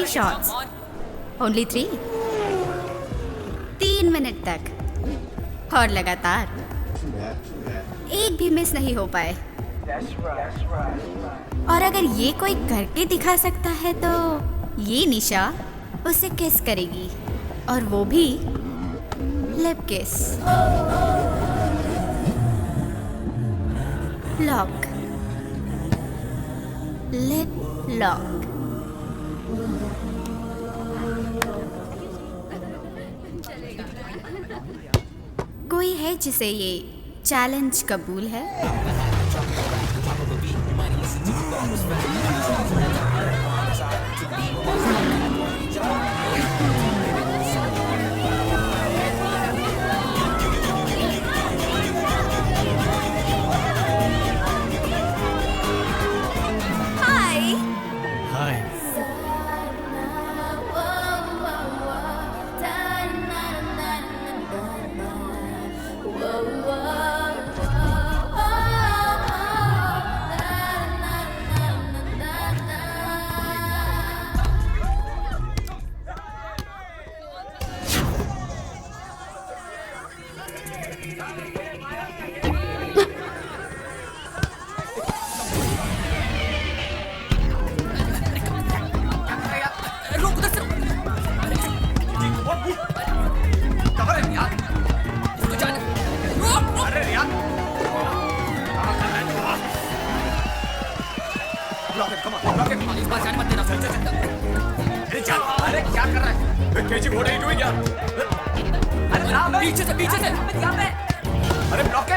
Shots, only 3, 3 minute तक, और लगातार, एक भी मिस नहीं हो पाए। और अगर ये कोई करके दिखा सकता है तो ये निशा उसे किस करेगी, और वो भी लिप किस। Lock, lip lock. कोई है जिसे ये चैलेंज कबूल है? हाय। हाय। अरे क्या कर रहा है? KG what are you doing यार? अरे पीछे से यहाँ पे। अरे ब्लॉक है।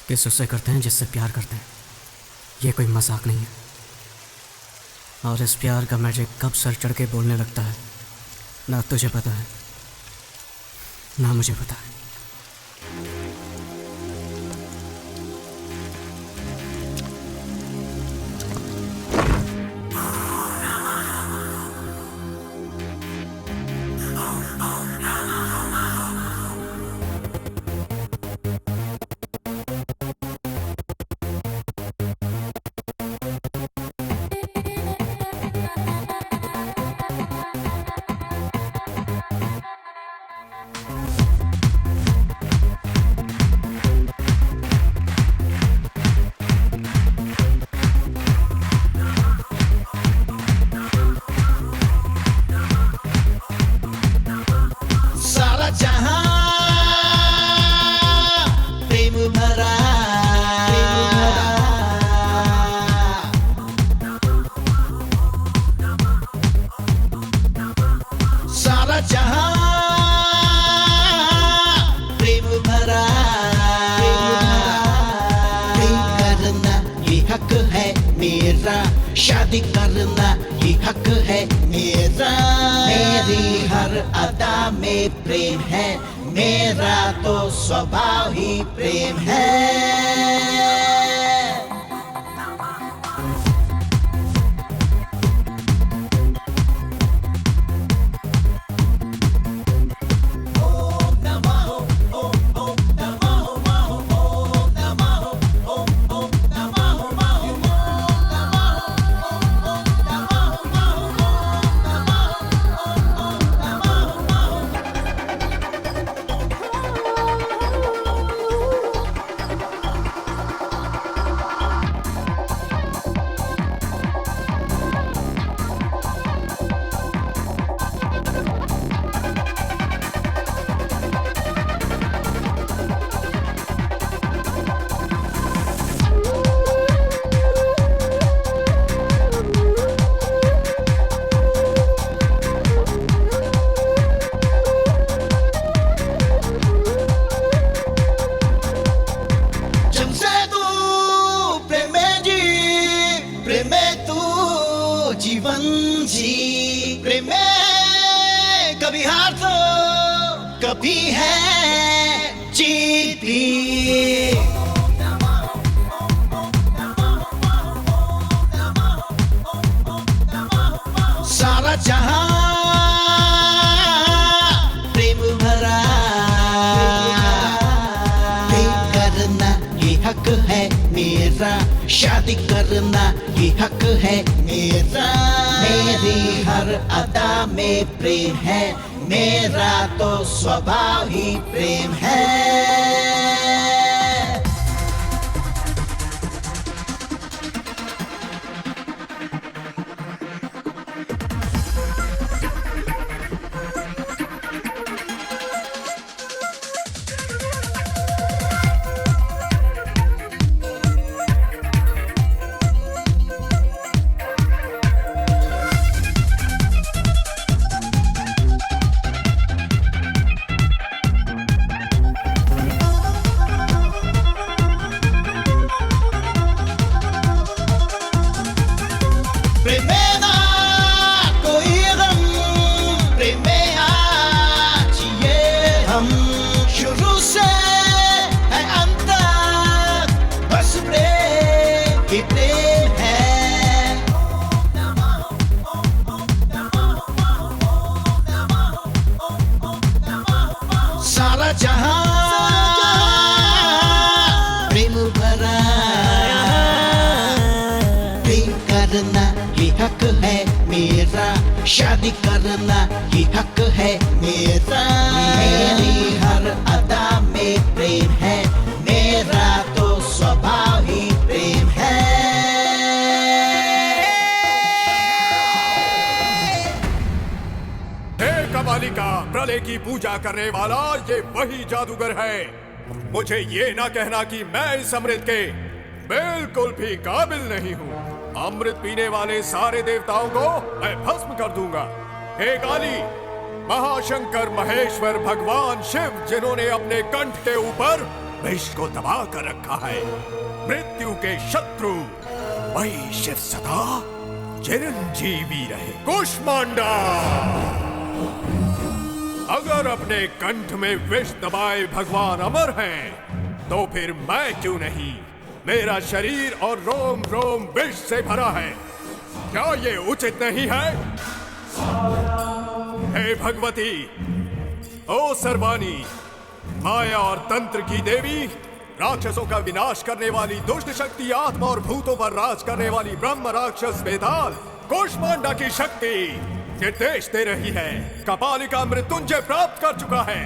किस उससे करते हैं जिससे प्यार करते हैं, ये कोई मजाक नहीं है। और इस प्यार का मैजिक कब सर चढ़ के बोलने लगता है, ना तुझे पता है ना मुझे पता है। सारा जहां प्रेम भरा, प्रेम करना ये हक है मेरा, शादी करना ये हक है मेरा। मेरी हर अदा में प्रेम है, मेरा तो स्वभाव ही प्रेम है। जीवन जी प्रेम में कभी हार तो कभी है जीत भी। सारा जहां प्रेम भरा, प्रेम करना ये हक है मेरा, शादी करना ये हक है मेरा। मेरी हर अदा में प्रेम है, मेरा तो स्वभाव ही प्रेम है। सारा जहां प्रेम भरा, प्रेम करना ये हक है मेरा, शादी करना ये हक है मेरा। मेरी हर अदा में प्रेम है, मेरा तो स्वभाव ही प्रेम है। कबालिका प्रलय की पूजा करने वाला ये वही जादूगर है। मुझे ये ना कहना कि मैं इस अमृत के बिल्कुल भी काबिल नहीं हूँ। अमृत पीने वाले सारे देवताओं को मैं भस्म कर दूंगा। हे काली, महाशंकर महेश्वर भगवान शिव जिन्होंने अपने कंठ के ऊपर विष को दबा कर रखा है, मृत्यु के शत्रु वही शिव सदा चिरंजीवी रहे। कुष्मांडा, अगर अपने कंठ में विष दबाए भगवान अमर हैं, तो फिर मैं क्यों नहीं? मेरा शरीर और रोम रोम विष से भरा है। क्या ये उचित नहीं है? हे भगवती, ओ सर्वाणी, माया और तंत्र की देवी, राक्षसों का विनाश करने वाली दुष्ट शक्ति, आत्मा और भूतों पर राज करने वाली ब्रह्म राक्षस बेताल, कुष्मांडा की शक्ति निर्देश दे रही है। कपालिका मृत्युंजय प्राप्त कर चुका है।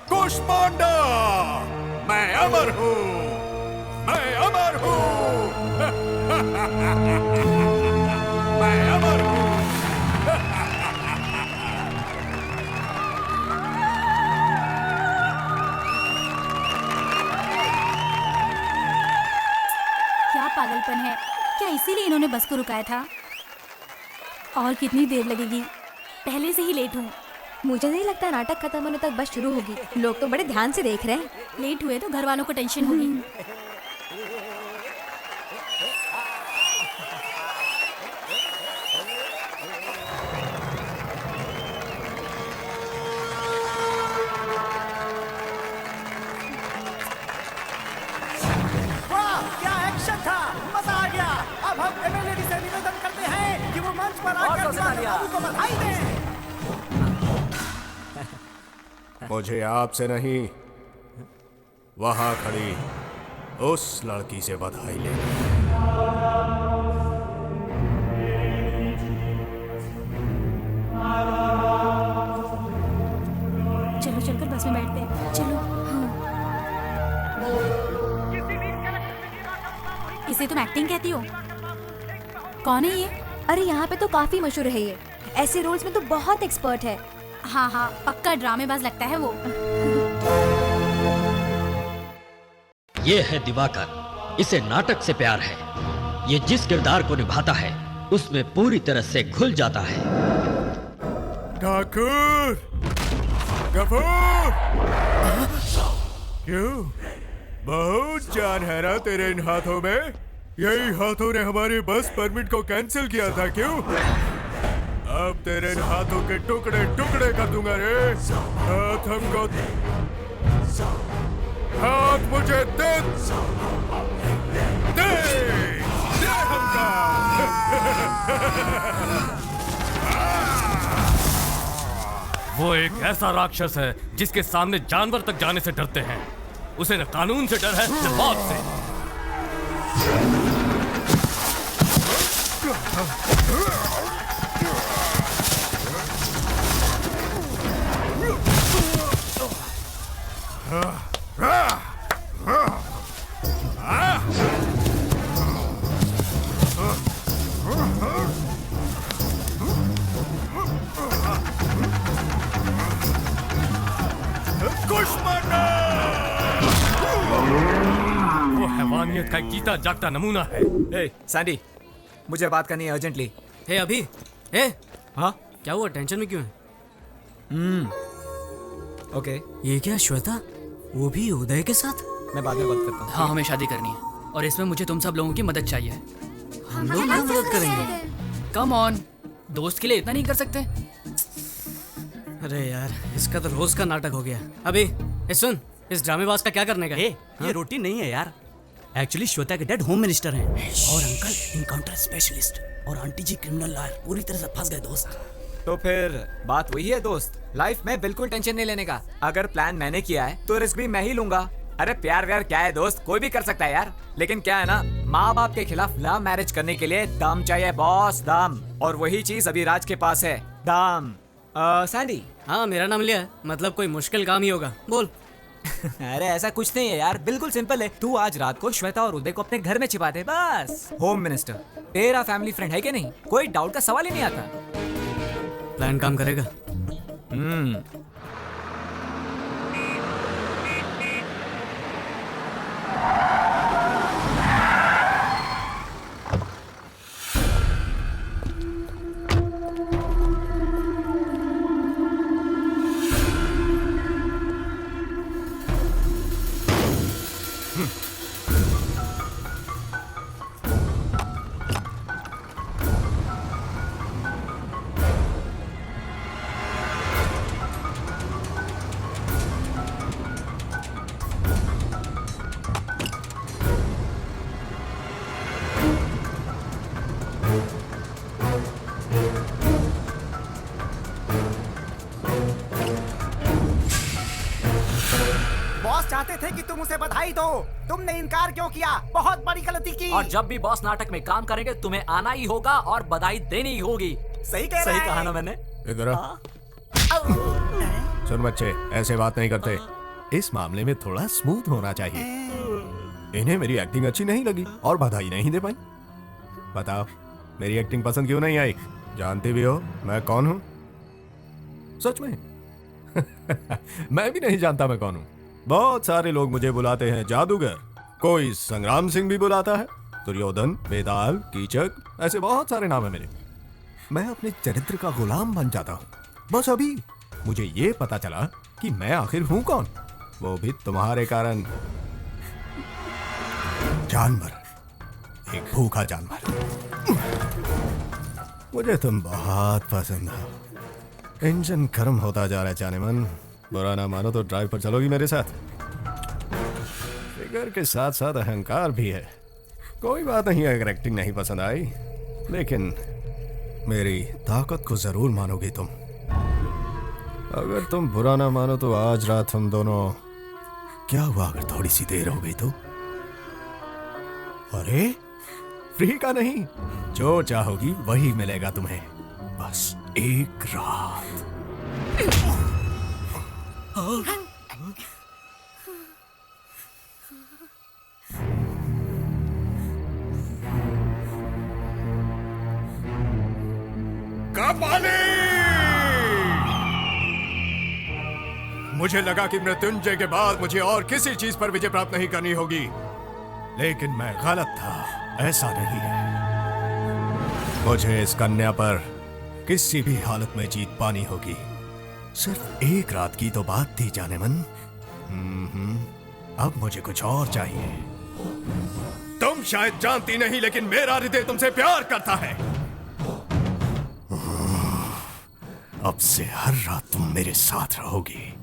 कुष्मांडा, मैं अमर हूँ, मैं अमर हूँ। मैं अमर हूँ। क्या पागलपन है? क्या इसीलिए इन्होंने बस को रुकाया था? और कितनी देर लगेगी? पहले से ही लेट हूँ। मुझे नहीं लगता नाटक खत्म होने तक बस शुरू होगी। लोग तो बड़े ध्यान से देख रहे हैं। लेट हुए तो घर वालों को टेंशन होगी। क्या एक्शन था, मजा आ गया। अब हम एमएलए से निवेदन करते हैं कि वो मंच पर आकर दीवाकर बाबू को बधाई दें। मुझे आपसे नहीं, वहां खड़ी उस लड़की से बधाई लेनी। चलो चलकर बस में बैठते हैं। चलो। हाँ। इसे तुम एक्टिंग कहती हो? कौन है ये? अरे यहाँ पे तो काफी मशहूर है ये। ऐसे रोल्स में तो बहुत एक्सपर्ट है। हाँ हाँ, पक्का ड्रामेबाज लगता है वो। ये है दिवाकर, इसे नाटक से प्यार है। ये जिस किरदार को निभाता है उसमें पूरी तरह से घुल जाता है। ठाकुर, गफूर, क्यों? बहुत जान है ना तेरे इन हाथों में? यही हाथों ने हमारे बस परमिट को कैंसिल किया था, क्यों? अब तेरे इन हाथों के टुकड़े टुकड़े कर दूंगा रे। हाथ हमको, हाथ मुझे दे, दे, दे हमका। वो एक ऐसा राक्षस है जिसके सामने जानवर तक जाने से डरते हैं। उसे न कानून से डर है न मौत से। वो हैवानियत का एक जीता जागता नमूना है। ए, सैंडी, मुझे बात करनी है अर्जेंटली। हे अभी, हे, हाँ क्या हुआ? टेंशन में क्यों है? ओके, ये क्या श्वेता, वो भी उदय के साथ? मैं बाद में बात करता हूँ। हाँ, हमें शादी करनी है और इसमें मुझे तुम सब लोगों की मदद चाहिए। हम लोग क्या मदद करेंगे? कम ऑन, दोस्त के लिए इतना नहीं कर सकते? अरे यार, इसका तो रोज का नाटक हो गया। अभी सुन, इस ड्रामेबाज का क्या करने का? ये रोटी नहीं है यार। एक्चुअली श्वेता के डैड होम मिनिस्टर हैं और अंकल इनकाउंटर स्पेशलिस्ट और आंटी जी क्रिमिनल लॉयर। पूरी तरह से फंस गए दोस्त। तो फिर बात वही है दोस्त, लाइफ में बिल्कुल टेंशन नहीं लेने का। अगर प्लान मैंने किया है तो रिस्क भी मैं ही लूंगा। अरे प्यार व्यार क्या है दोस्त, कोई भी कर सकता है यार। लेकिन क्या है ना, माँ बाप के खिलाफ लव मैरिज करने के लिए दम चाहिए बॉस, दम। और वही चीज अभी राज के पास है, दम। सैंडी। हाँ, मेरा नाम लिया है, मतलब कोई मुश्किल काम ही होगा, बोल। अरे ऐसा कुछ नहीं है यार, बिल्कुल सिंपल है। तू आज रात को श्वेता और उदय को अपने घर में छिपा दे बस। होम मिनिस्टर तेरा फैमिली फ्रेंड है कि नहीं, कोई डाउट का सवाल ही नहीं आता। प्लान काम करेगा। बॉस चाहते थे कि तुम उसे बधाई दो, तुमने इनकार क्यों किया? बहुत बड़ी गलती की। और जब भी बॉस नाटक में काम करेंगे तुम्हें आना ही होगा और बधाई देनी ही होगी। सही कह रहा है। सही कहा ना मैंने। इधर आ। सुन बच्चे, ऐसे बात नहीं करते। इस मामले में थोड़ा स्मूथ होना चाहिए। इन्हें मेरी एक्टिंग अच्छी नहीं लगी और बधाई नहीं दे पाई। बताओ, मेरी एक्टिंग पसंद क्यों नहीं आई? जानती भी हो मैं कौन हूं? सच में? मैं भी नहीं जानता मैं कौन हूं। बहुत सारे लोग मुझे बुलाते हैं जादूगर, कोई संग्राम सिंह भी बुलाता है, दुर्योधन, बेताल, कीचक, ऐसे बहुत सारे नाम है मेरे। मैं अपने चरित्र का गुलाम बन जाता हूं। बस अभी मुझे ये पता चला कि मैं आखिर हूं कौन, वो भी तुम्हारे कारण। जानवर, एक भूखा जानवर। मुझे तुम बहुत पसंद हो। इंजन गर्म होता जा रहा है जाने मन। बुरा ना मानो तो ड्राइव पर चलोगी मेरे साथ? फिगर के साथ साथ अहंकार भी है। कोई बात नहीं अगर एक्टिंग नहीं पसंद आई, लेकिन मेरी ताकत को जरूर मानोगी तुम। अगर तुम बुरा ना मानो तो आज रात हम दोनों, क्या हुआ अगर थोड़ी सी देर हो गई तो? अरे फ्री का नहीं, जो चाहोगी वही मिलेगा तुम्हें, बस एक रात। कपाली! मुझे लगा कि मृत्युंजय के बाद मुझे और किसी चीज पर विजय प्राप्त नहीं करनी होगी, लेकिन मैं गलत था। ऐसा नहीं है। मुझे इस कन्या पर किसी भी हालत में जीत पानी होगी। सिर्फ एक रात की तो बात थी जाने मन। अब मुझे कुछ और चाहिए। तुम शायद जानती नहीं, लेकिन मेरा हृदय तुमसे प्यार करता है। अब से हर रात तुम मेरे साथ रहोगी,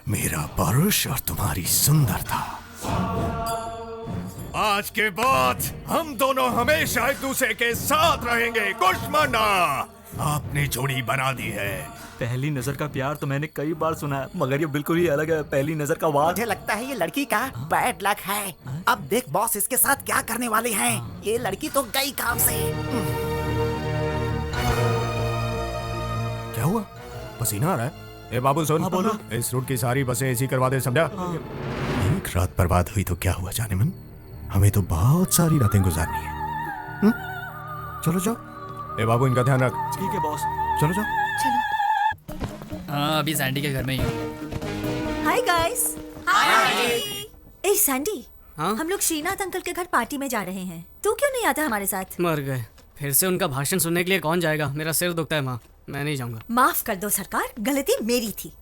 मेरा परुष और तुम्हारी सुंदरता। आज के बाद हम दोनों हमेशा एक दूसरे के साथ रहेंगे। कुष्मांडा, आपने जोड़ी बना दी है। पहली नजर का प्यार तो मैंने कई बार सुना है, मगर ये बिल्कुल ही अलग है। पहली नजर का वार। मुझे लगता है ये लड़की का बैड लक है। अब देख बॉस इसके साथ क्या करने वाले हैं। ये लड़की तो गई काम से। क्या हुआ? पसीना आ रहा है? ए बाबू सुन, बोलो। इस रूट की सारी बसें ऐसी करवा दे, समझा? एक रात बर्बाद हुई तो क्या हुआ जाने मन, हमें तो बहुत सारी रातें गुजारनी है। चलो जाओ। ए बाबू इनका ध्यान रख। ठीक है बॉस। चलो जाओ। हाँ, अभी सैंडी के घर में ही हूँ। Hi guys. हाय। ए सैंडी, हाँ? हम लोग श्रीनाथ अंकल के घर पार्टी में जा रहे हैं। तू क्यों नहीं आता हमारे साथ? मर गए। फिर से उनका भाषण सुनने के लिए कौन जाएगा? मेरा सिर दुखता है माँ, मैं नहीं जाऊंगा। माफ कर दो सरकार, गलती मेरी थी।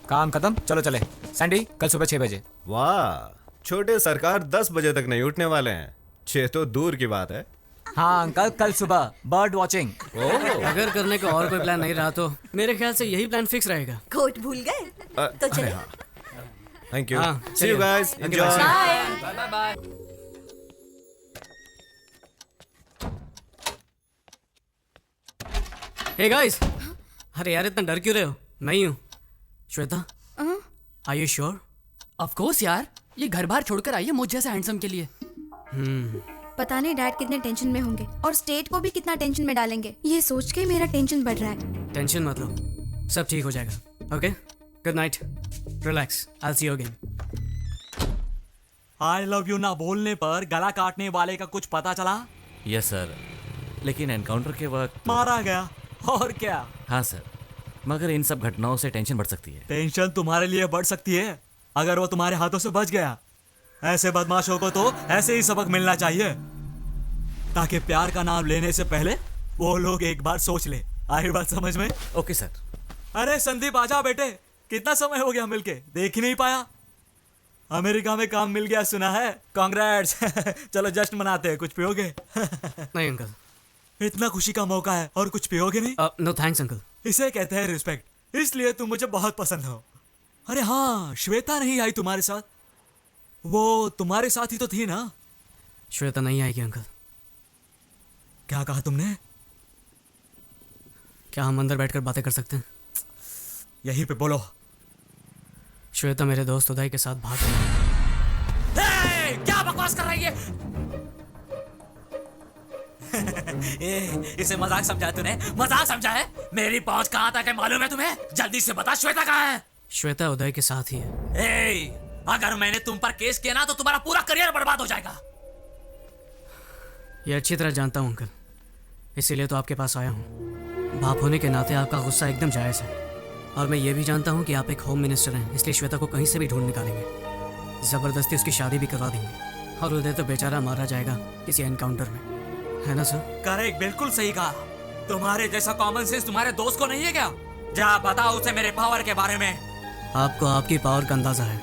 काम खत्म, चलो चले। सैंडी, कल सुबह 6 बजे। वाह, छोटे सरकार 10 बजे तक नहीं उठने वाले हैं। 6 तो दूर की बात है। हाँ अंकल, कल सुबह बर्ड वॉचिंग। अगर करने को और कोई प्लान नहीं रहा तो मेरे ख्याल से यही प्लान फिक्स रहेगा। कोट भूल गए तो चले। Thank you. हाँ, see you guys, enjoy. Bye bye. Hey guys, अरे यार इतना डर क्यों रहे हो? मैं ही हूँ, Shweta. Are you sure? Of course यार, ये घर बार छोड़कर आई है मुझ जैसे हैंडसम के लिए। पता नहीं डैड कितने टेंशन में होंगे और स्टेट को भी कितना टेंशन में डालेंगे। ये सोच के मेरा टेंशन बढ़ रहा है। टेंशन मत लो, सब ठीक हो जाएगा। Okay, good night, relax, I will see you again. I love you ना बोलने पर गला काटने वाले का कुछ पता चला? यस सर, लेकिन एनकाउंटर के वक्त मारा गया। और क्या? हाँ सर, मगर इन सब घटनाओं से टेंशन बढ़ सकती है। टेंशन तुम्हारे लिए बढ़ सकती है अगर वो तुम्हारे हाथों से बच गया। ऐसे बदमाशों को तो ऐसे ही सबक मिलना चाहिए, ताकि प्यार का नाम लेने से पहले वो लोग एक बार सोच ले। आई बात समझ में? Okay sir. अरे संदीप आजा बेटे, कितना समय हो गया मिलके, देख ही नहीं पाया। अमेरिका में काम मिल गया सुना है, कांग्रेट्स। चलो जश्न मनाते हैं, कुछ पियोगे? नहीं अंकल, इतना खुशी का मौका है और कुछ पियोगे नहीं? No thanks uncle. इसे कहते हैं रिस्पेक्ट, इसलिए तुम मुझे बहुत पसंद हो। अरे हाँ, श्वेता नहीं आई तुम्हारे साथ? वो तुम्हारे साथ ही तो थी ना? श्वेता नहीं आएगी अंकल। क्या कहा तुमने? क्या हम अंदर बैठकर बातें कर सकते हैं? यहीं पे बोलो। श्वेता मेरे दोस्त उदय के साथ भाग गई। क्या बकवास कर रही है? इसे मजाक समझा है तूने? मजाक समझा है? मेरी पहुंच कहां तक है मालूम है तुम्हें? जल्दी से बता, श्वेता कहां है? श्वेता उदय के साथ ही है। अगर मैंने तुम पर केस किया ना तो तुम्हारा पूरा करियर बर्बाद हो जाएगा। ये अच्छी तरह जानता हूँ अंकल, इसीलिए तो आपके पास आया हूँ। बाप होने के नाते आपका गुस्सा एकदम जायज़ है, और मैं ये भी जानता हूँ कि आप एक होम मिनिस्टर हैं, इसलिए श्वेता को कहीं से भी ढूंढ निकालेंगे, ज़बरदस्ती उसकी शादी भी करवा देंगे। और उदय तो बेचारा मारा जाएगा किसी एनकाउंटर में, है ना सर? करेक्ट, बिल्कुल सही कहा। तुम्हारे जैसा कॉमन सेंस तुम्हारे दोस्त को नहीं है क्या? जा बताओ उसे मेरे पावर के बारे में। आपको आपकी पावर का अंदाजा है,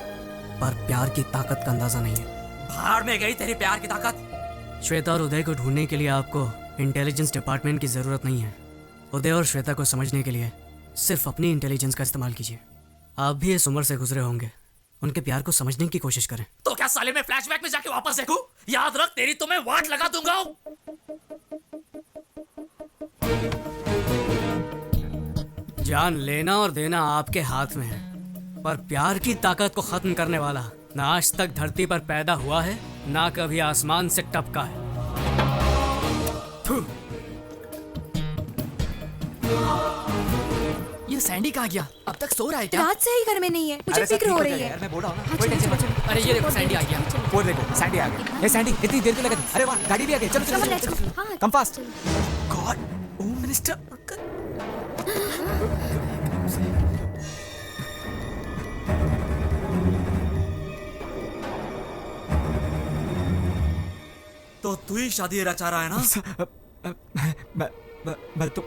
पर प्यार की ताकत का अंदाजा नहीं है। बाहर में गई तेरी प्यार की ताकत। श्वेता और उदय को ढूंढने के लिए आपको इंटेलिजेंस डिपार्टमेंट की जरूरत नहीं है। उदय और श्वेता को समझने के लिए सिर्फ अपनी इंटेलिजेंस का इस्तेमाल कीजिए। आप भी इस उम्र से गुजरे होंगे, उनके प्यार को समझने की कोशिश करें। तो क्या साले में फ्लैशबैक में जाके वापस देखूं? याद रख, तेरी तो मैं वाट लगा दूंगा। जान लेना और देना आपके हाथ में है, पर प्यार की ताकत को खत्म करने वाला ना आज तक धरती पर पैदा हुआ है, ना कभी आसमान से टपका है। ये सैंडी कहाँ गया? अब तक सो रहा है क्या? रात से ही घर में नहीं है, मुझे फिक्र हो रही है। मैं बोल रहा हूं ना, कोई टेंशन मत। अरे ये देखो सैंडी आ गया। वो देखो सैंडी आ गई। ए सैंडी, इतनी देर क्यों लगा दी? अरे वाह, गाड़ी भी आ गई। चलो चलो चलो, come fast. God, home minister. तो तू ही शादी रचा रहा है ना? मैं तो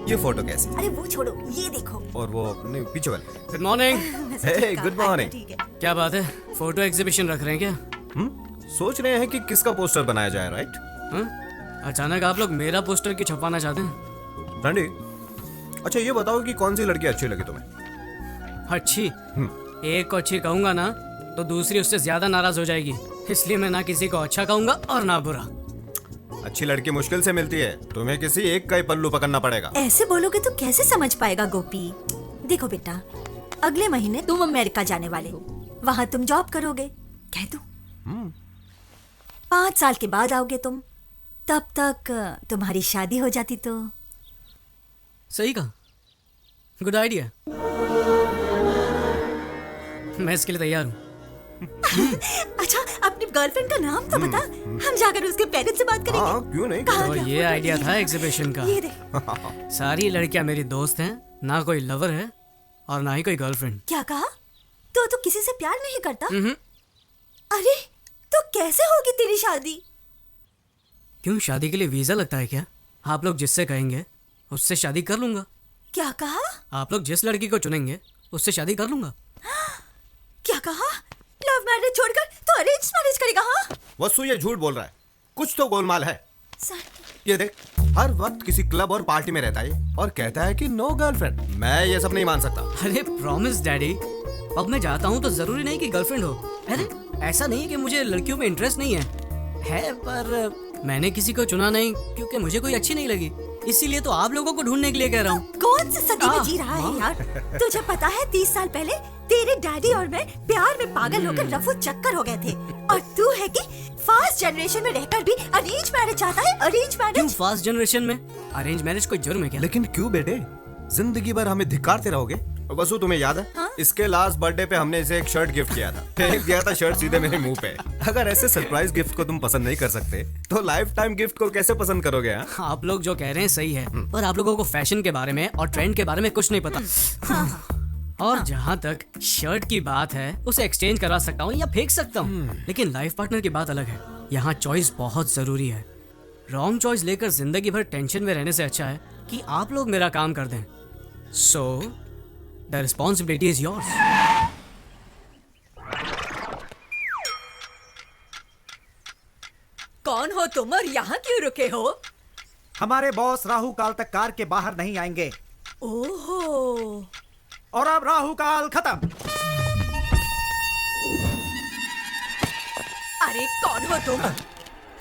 ये फोटो कैसी? अरे वो छोड़ो, ये देखो। और वो नहीं, पीछे वाले। Good morning. Hey, good morning. क्या बात है, फोटो एग्जीबिशन रख रहे हैं क्या? सोच रहे हैं कि किसका पोस्टर बनाया जाए, राइट? अचानक आप लोग मेरा पोस्टर क्यों छपवाना चाहते हैं? रंडी, अच्छा ये बताओ कि कौन सी लड़की अच्छी लगी तुम्हें? अच्छी? एक को अच्छी कहूंगा ना तो दूसरी उससे ज्यादा नाराज हो जाएगी, इसलिए मैं ना किसी को अच्छा कहूंगा और ना बुरा। अच्छी लड़की मुश्किल से मिलती है, तुम्हें किसी एक का ही पल्लू पकड़ना पड़ेगा। ऐसे बोलोगे तो कैसे समझ पाएगा गोपी? देखो बेटा, अगले महीने तुम अमेरिका जाने वाले हो, वहाँ तुम जॉब करोगे, कह दो 5 साल के बाद आओगे तुम, तब तक तुम्हारी शादी हो जाती तो। सही कहा, गुड आइडिया, मैं इसके लिए तैयार हूँ। अच्छा, अपनी गर्लफ्रेंड का नाम तो बता, हम जाकर उसके पेरेंट्स से बात करेंगे। हाँ, क्यों नहीं? तो ये आइडिया था एग्जीबिशन का। ये देख। सारी लड़कियां मेरी दोस्त हैं, ना कोई लवर है और ना ही कोई गर्लफ्रेंड। क्या कहा? तो किसी से प्यार नहीं करता? अरे तो कैसे होगी तेरी शादी? क्यों, शादी के लिए वीजा लगता है क्या? आप लोग जिससे कहेंगे उससे शादी कर लूंगा। क्या कहा? आप लोग जिस लड़की को चुनेंगे उससे शादी कर लूंगा। क्या कहा? लव मैरिज छोड़कर तो अरेंज मैरिज करेगा? हाँ, वसु ये झूठ बोल रहा है, कुछ तो गोलमाल है। ये देख, हर वक्त किसी क्लब और पार्टी में रहता है और कहता है कि नो गर्लफ्रेंड। मैं ये सब नहीं मान सकता। अरे प्रॉमिस डैडी, अब मैं जाता हूँ तो जरूरी नहीं कि गर्लफ्रेंड हो। अरे ऐसा नहीं है कि मुझे लड़कियों में इंटरेस्ट नहीं है, पर मैंने किसी को चुना नहीं क्योंकि मुझे कोई अच्छी नहीं लगी, इसीलिए तो आप लोगों को ढूंढने के लिए कह रहा हूँ। कौन सी सदी में जी रहा है यार? तुझे पता है 30 साल पहले तेरे डैडी और मैं प्यार में पागल होकर रफू चक्कर हो गए थे, और तू है कि फास्ट जनरेशन में रहकर भी अरेंज मैरिज चाहता है। Arrange marriage? क्यों फास्ट जनरेशन में अरेंज मैरिज कोई जुर्म है क्या? लेकिन क्यों बेटे, जिंदगी भर हमें धिक्कारते रहोगे? वसु तुम्हें याद है? हाँ? इसके लास्ट बर्थडे पे हमने इसे एक शर्ट गिफ्ट किया था, फेंक दिया था शर्ट सीधे मेरे मुंह पे। अगर ऐसे सरप्राइज गिफ्ट को तुम पसंद नहीं कर सकते तो लाइफ टाइम गिफ्ट को कैसे पसंद करोगे? आप लोग जो कह रहे हैं सही है, पर आप लोगों को फैशन के बारे में और ट्रेंड के बारे में कुछ नहीं पता। और जहाँ तक शर्ट की बात है, उसे एक्सचेंज करा सकता हूँ या फेंक सकता हूँ, लेकिन लाइफ पार्टनर की बात अलग है। यहाँ चॉइस बहुत जरूरी है। रॉन्ग चॉइस लेकर जिंदगी भर टेंशन में रहने से अच्छा है कि आप लोग मेरा काम कर दें। So the responsibility is yours. कौन हो तुम और यहाँ क्यों रुके हो? हमारे बॉस राहु काल तक कार के बाहर नहीं आएंगे। ओहो, और अब राहु काल खत्म। अरे कौन हो तुम?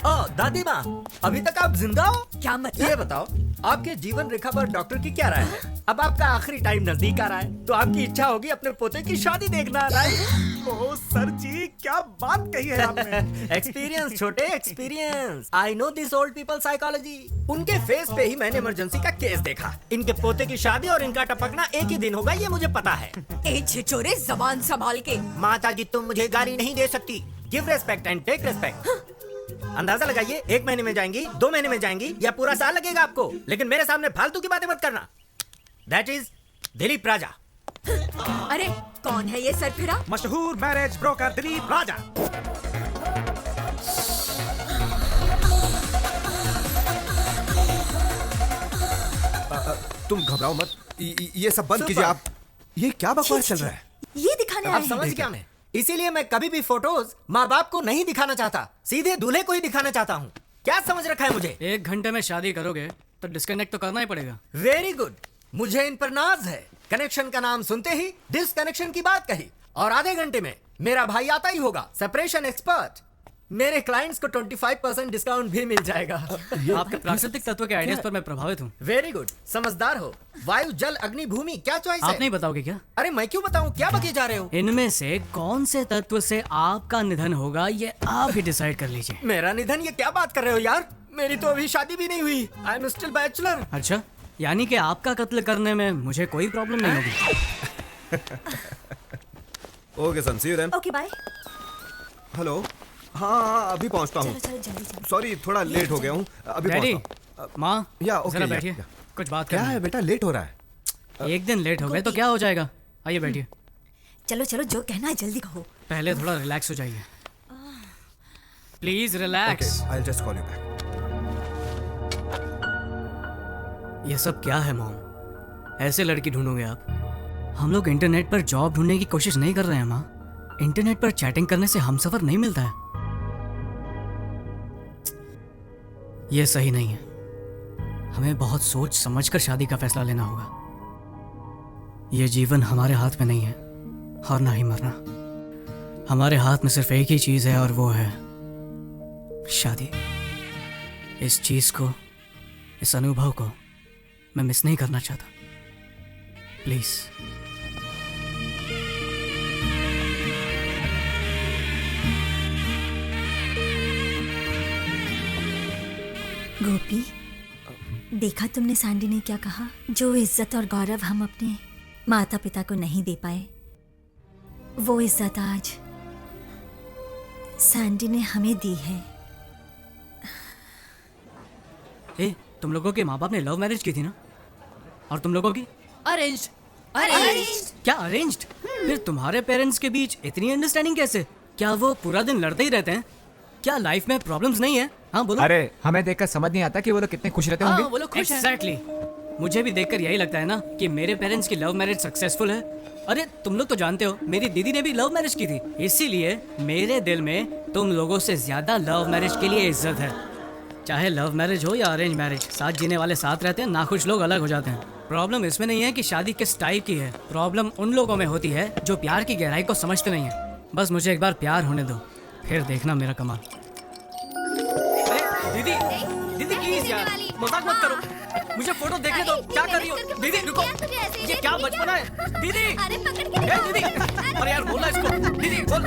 ओ दादी माँ, अभी तक आप जिंदा हो? क्या मतलब? ये बताओ, आपके जीवन रेखा पर डॉक्टर की क्या राय है? अब आपका आखिरी टाइम नजदीक आ रहा है, तो आपकी इच्छा होगी अपने पोते की शादी देखना, राइट? ओ सर जी, क्या बात कही है आपने। एक्सपीरियंस छोटे, experience. I know this old people psychology. उनके फेस पे ही मैंने इमरजेंसी का केस देखा। इनके पोते की शादी और इनका टपकना एक ही दिन होगा, ये मुझे पता है। ए छिछोरे, जबान संभाल के। माता जी, तुम मुझे गाली नहीं दे सकती। Give respect and take respect. अंदाजा लगाइए, 1 महीने में जाएंगी, 2 महीने में जाएंगी या पूरा साल लगेगा आपको। लेकिन मेरे सामने फालतू की बातें मत करना। दैट इज दिलीप राजा। अरे कौन है ये सरफिरा? मशहूर मैरिज ब्रोकर दिलीप राजा। तुम घबराओ मत, ये सब बंद कीजिए आप। ये क्या बकवास चल रहा है? ये दिखाने अब समझ गया मैं। इसीलिए मैं कभी भी फोटोज माँ बाप को नहीं दिखाना चाहता, सीधे दूल्हे को ही दिखाना चाहता हूँ। क्या समझ रखा है मुझे? 1 घंटे में शादी करोगे तो डिस्कनेक्ट तो करना ही पड़ेगा। वेरी गुड, मुझे इन पर नाज है। कनेक्शन का नाम सुनते ही डिस्कनेक्शन की बात कही, और आधे घंटे में मेरा भाई आता ही होगा, सेपरेशन एक्सपर्ट। मेरे क्लाइंट्स को 25% डिस्काउंट भी मिल जाएगा। आपके प्राकृतिक तत्व के आइडियाज पर मैं प्रभावित हूँ। वेरी गुड, समझदार हो। वायु, जल, अग्नि, भूमि, क्या चॉइस है? आप नहीं बताओगे क्या? अरे मैं क्यों बताऊं, क्या बके जा रहे हो? इनमें से कौन से तत्व से आपका निधन होगा ये आप ही डिसाइड कर लीजिए। मेरा निधन? ये क्या बात कर रहे हो यार, मेरी तो अभी शादी भी नहीं हुई। I am still bachelor. अच्छा, यानी कि आपका कत्ल करने में मुझे कोई प्रॉब्लम नहीं होगी। Okay son, see you then. Okay bye. Hello, हाँ अभी पहुंचता हूँ। सॉरी थोड़ा लेट हो गया हूँ, अभी पहुंचता हूँ। माँ, या ओके, जरा बैठिए, कुछ बात क्या है बेटा, लेट हो रहा है। 1 दिन लेट हो गए तो क्या हो जाएगा, आइए बैठिए। चलो चलो, जो कहना है जल्दी कहो। पहले थोड़ा रिलैक्स हो जाइए, please relax. I will just call you back. ये सब क्या है मॉम? ऐसे लड़की ढूंढोगे आप? हम लोग इंटरनेट पर जॉब ढूंढने की कोशिश नहीं कर रहे हैं माँ। इंटरनेट पर चैटिंग करने से हमसफर नहीं मिलता है। ये सही नहीं है। हमें बहुत सोच समझकर शादी का फैसला लेना होगा। ये जीवन हमारे हाथ में नहीं है और ना ही मरना। हमारे हाथ में सिर्फ एक ही चीज है और वो है शादी। इस चीज को, इस अनुभव को मैं मिस नहीं करना चाहता। प्लीज। गोपी, देखा तुमने सैंडी ने क्या कहा? जो इज्जत और गौरव हम अपने माता पिता को नहीं दे पाए, वो इज्जत आज सैंडी ने हमें दी है। ए, तुम लोगों के माँ बाप ने लव मैरिज की थी ना? और तुम लोगों की? अरेंज्ड। क्या अरेंज्ड? फिर तुम्हारे पेरेंट्स के बीच इतनी अंडरस्टैंडिंग कैसे? क्या वो पूरा दिन लड़ते ही रहते हैं? क्या लाइफ में प्रॉब्लम्स नहीं है? हाँ बोलो। अरे हमें देखकर समझ नहीं आता कि वो लोग कितने खुश रहते होंगे। वो लोग खुश हैं। Exactly. मुझे भी देखकर यही लगता है ना कि मेरे पेरेंट्स की लव मैरिज सक्सेसफुल है। अरे तुम लोग तो जानते हो मेरी दीदी ने भी लव मैरिज की थी, इसीलिए मेरे दिल में तुम लोगों से ज्यादा लव मैरिज के लिए इज्जत है। चाहे लव मैरिज हो या अरेंज मैरिज, साथ जीने वाले साथ रहते हैं, नाखुश लोग अलग हो जाते हैं। प्रॉब्लम इसमें नहीं है कि शादी किस टाइप की है, प्रॉब्लम उन लोगों में होती है जो प्यार की गहराई को समझते नहीं है। बस मुझे एक बार प्यार होने दो, फिर देखना मेरा कमाल। दीदी, दीदी प्लीज यार, मजाक मत करो, मुझे फोटो देखने दो। क्या कर रही हो दीदी? रुको, ये क्या बचपना है दीदी? दीदी, अरे यार बोलना इसको। दीदी बोल।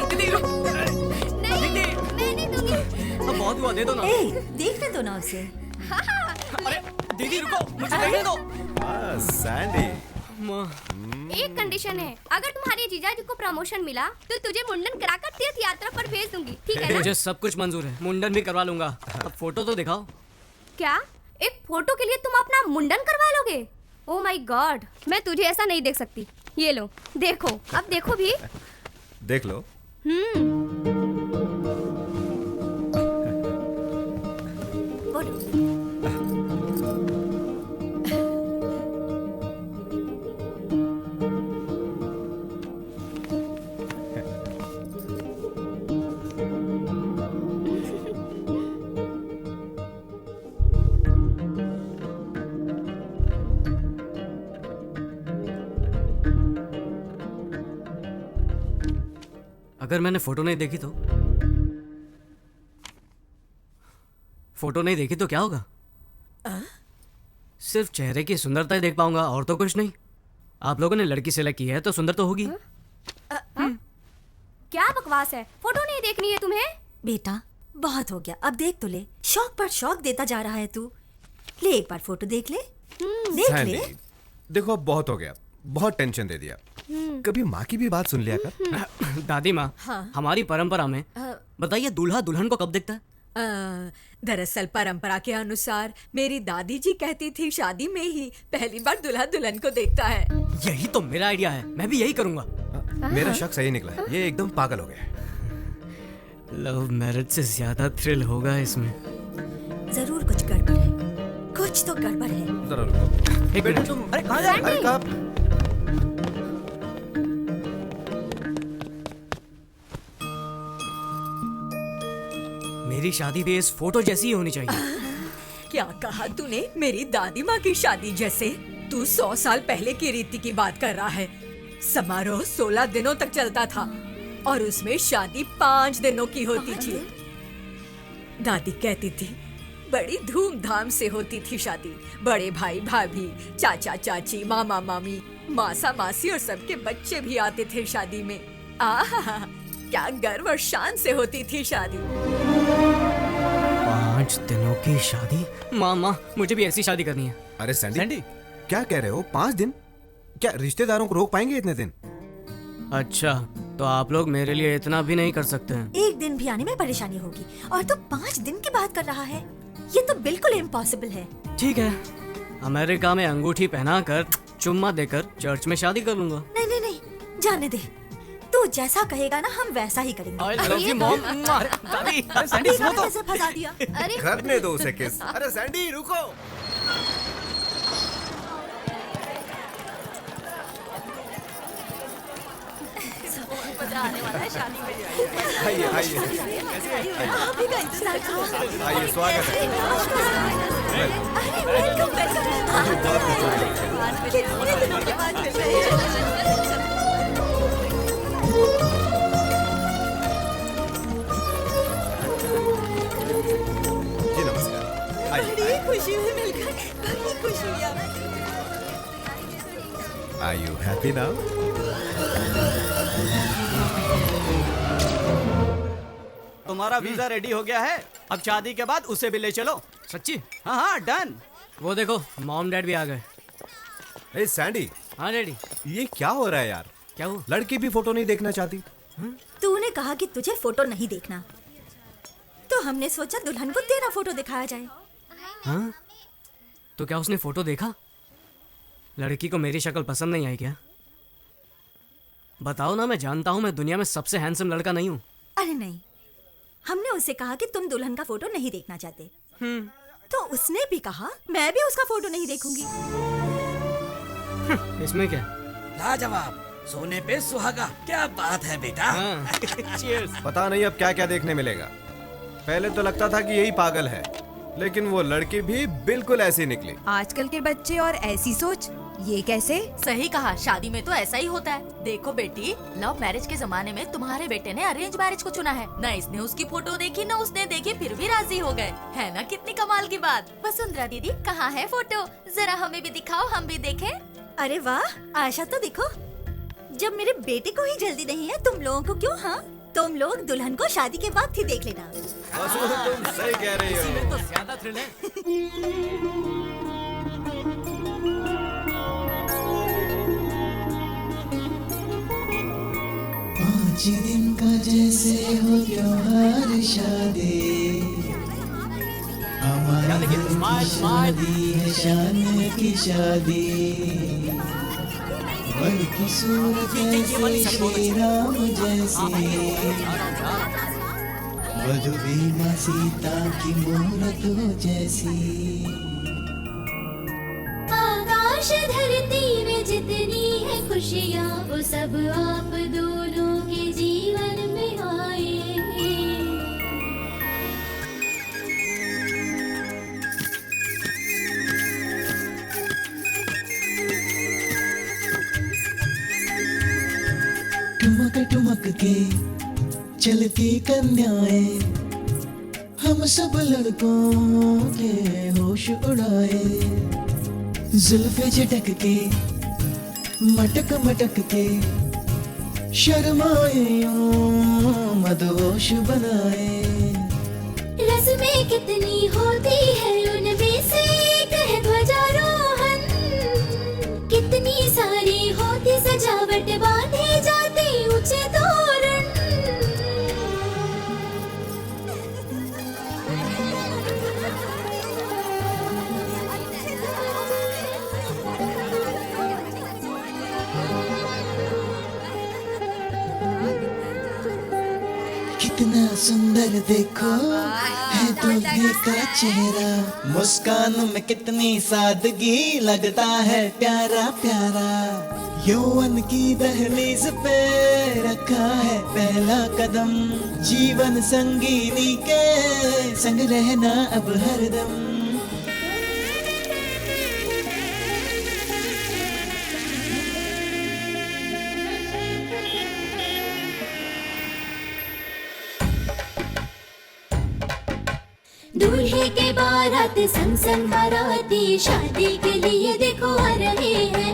दीदी रुक। दीदी, अब बहुत हुआ, दे दो ना। देखने दो ना उसे। अरे दीदी रुको, मुझे देखने दो। सैंडी, एक कंडीशन है, अगर तुम्हारे जीजाजी को प्रमोशन मिला तो तुझे मुंडन कराकर तीर्थ यात्रा पर भेज दूंगी, ठीक है ना? मुझे सब कुछ मंजूर है, मुंडन भी करवा लूंगा। अब फोटो तो दिखाओ। क्या एक फोटो के लिए तुम अपना मुंडन करवा लोगे? ओह माय गॉड, मैं तुझे ऐसा नहीं देख सकती। ये लो देखो, अब देखो भी। देख लो। अगर मैंने फोटो नहीं देखी तो? फोटो नहीं देखी तो क्या होगा? सिर्फ चेहरे की सुंदरता ही देख पाऊंगा और तो कुछ नहीं। आप लोगों ने लड़की सेलेक्ट की है तो सुंदर तो होगी। क्या बकवास है, फोटो नहीं देखनी है तुम्हें? बेटा बहुत हो गया, अब देख तो ले। शौक पर शौक देता जा रहा है तू। ले एक बार फोटो देख ले। देख ले। देखो अब बहुत हो गया, बहुत टेंशन दे दिया। कभी माँ की भी बात सुन लिया कर। दादी माँ, हाँ। हमारी परंपरा में बताइए दूल्हा दुल्हन को कब देखता है? दरअसल परंपरा के अनुसार मेरी दादी जी कहती थी शादी में ही पहली बार दूल्हा दुल्हन को देखता है। यही तो मेरा आइडिया है, मैं भी यही करूंगा। मेरा शक सही निकला, ये एकदम पागल हो गया। लव मैरिज से ज्यादा थ्रिल होगा इसमें। जरूर कुछ गड़बड़ है, कुछ तो गड़बड़ है। जरा रुको। एक मिनट। तुम अरे कहाँ जा रहे हो? अरे कहाँ? मेरी शादी भी इस फोटो जैसी ही होनी चाहिए। क्या कहा तूने? मेरी दादी माँ की शादी जैसे? तू 100 साल पहले की रीति की बात कर रहा है। समारोह 16 दिनों तक चलता था और उसमें शादी 5 दिनों की होती थी। दादी कहती थी बड़ी धूमधाम से होती थी शादी। बड़े भाई भाभी, चाचा चाची, मामा मामी, मासा मासी और सबके बच्चे भी आते थे शादी में। आहा, क्या गर्व और शान से होती थी शादी। 5 दिनों की शादी? मामा, मुझे भी ऐसी शादी करनी है। अरे सैंडी, क्या कह रहे हो? 5 दिन? क्या रिश्तेदारों को रोक पाएंगे इतने दिन? अच्छा, तो आप लोग मेरे लिए इतना भी नहीं कर सकते हैं? एक दिन भी आने में परेशानी होगी और तू 5 दिन की बात कर रहा है। ये तो बिल्कुल इम्पॉसिबल है। ठीक है, अमेरिका में अंगूठी पहनाकर चुम्मा देकर चर्च में शादी कर लूंगा। नहीं नहीं नहीं, जाने दे। तू जैसा कहेगा ना हम वैसा ही करेंगे। I love you, Mom. दादी, अरे सैंडी सुनो तो। कैसे फंसा दिया? अरे करने दो उसे किस। अरे सैंडी रुको। आइए आइए अभी का इंतजार करो। आइए, स्वागत है। अरे वेलकम वेलकम। कितने दिनों के बाद मिल रहे हैं। जी नमस्कार। आइए। बड़ी खुशी हुई मिलकर, बड़ी खुशी हुई। Are you happy now? तुम्हारा वीजा रेडी हो गया है, अब शादी के बाद उसे भी ले चलो। सच्ची? हाँ हाँ डन। वो देखो, मॉम डैड भी आ गए। ए सैंडी। हाँ डैडी। ये क्या हो रहा है यार? क्या हुआ? लड़की भी फोटो नहीं देखना चाहती? तूने कहा कि तुझे फोटो नहीं देखना, तो हमने सोचा दुल्हन को तेरा फोटो दिखाया जाए। हाँ? तो क्या उसने फोटो देखा? लड़की को मेरी शक्ल पसंद नहीं आई क्या? बताओ ना, मैं जानता हूँ मैं दुनिया में सबसे हैंडसम लड़का नहीं हूँ। अरे नहीं, हमने उसे कहा कि तुम दुल्हन का फोटो नहीं देखना चाहते। तो उसने भी कहा मैं भी उसका फोटो नहीं देखूंगी। इसमें क्या? लाजवाब, सोने पे सुहागा, क्या बात है बेटा। Cheers। पता नहीं अब क्या क्या देखने मिलेगा। पहले तो लगता था कि यही पागल है, लेकिन वो लड़की भी बिल्कुल ऐसी निकली। आजकल के बच्चे और ऐसी सोच, ये कैसे? सही कहा, शादी में तो ऐसा ही होता है। देखो बेटी, लव मैरिज के जमाने में तुम्हारे बेटे ने अरेंज मैरिज को चुना है। न इसने उसकी फोटो देखी न उसने देखी, फिर भी राजी हो गए। है ना कितनी कमाल की बात। वसुंधरा दीदी, कहाँ है फोटो? जरा हमें भी दिखाओ, हम भी देखें। अरे वाह, आशा तो देखो। जब मेरे बेटे को ही जल्दी नहीं है, तुम लोगों को क्यों? हाँ, तुम लोग दुल्हन को शादी के बाद ही देख लेना। तुम सही कह रही हो। इसमें तो ज्यादा थ्रिल है। 5 दिन का जैसे हो त्योहार शादी, हमारी शादी है शान की शादी। वर की सूरत जैसे श्री राम जैसी, वधु भी माँ सीता की मूरत हो जैसी। आकाश धरती में जितनी है खुशियाँ, वो सब आप दोनों के जीवन में आए। ठुमक ठुमक के चलती कन्याएं, हम सब लड़कों के होश उड़ाए। जुल्फे झटक के मटक मटक के, शर्माए यूं मदहोश बनाए। रस्में कितनी होती है, उनमें से एक है ध्वजारोहण। कितनी सारी होती सजावट, बांधे जाते ऊंचे तोरण। कितना सुंदर देखो है दूल्हे का चेहरा, मुस्कान में कितनी सादगी, लगता है प्यारा प्यारा। यौवन की दहलीज पे रखा है पहला कदम, जीवन संगीनी के संग रहना अब हरदम। दूल्हे के बारात संग संग बाराती शादी के लिए देखो आ रहे हैं।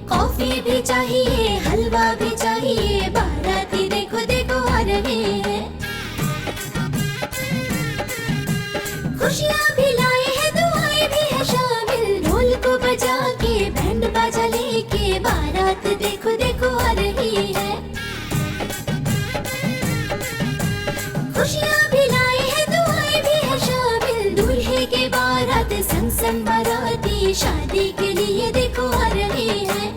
कॉफी भी चाहिए, हलवा भी चाहिए, बाराती देखो देखो आ रहे हैं। खुशियाँ भी लाए हैं, दुआएं भी है शामिल, ढोल को बजा के बैंड बाजा लेके बारात देखो देखो आ रही है। खुशियाँ भी लाए हैं, दुआएं भी है शामिल, दूल्हे के बारात संग संग बाराती शादी के लिए देखो आ रहे हैं।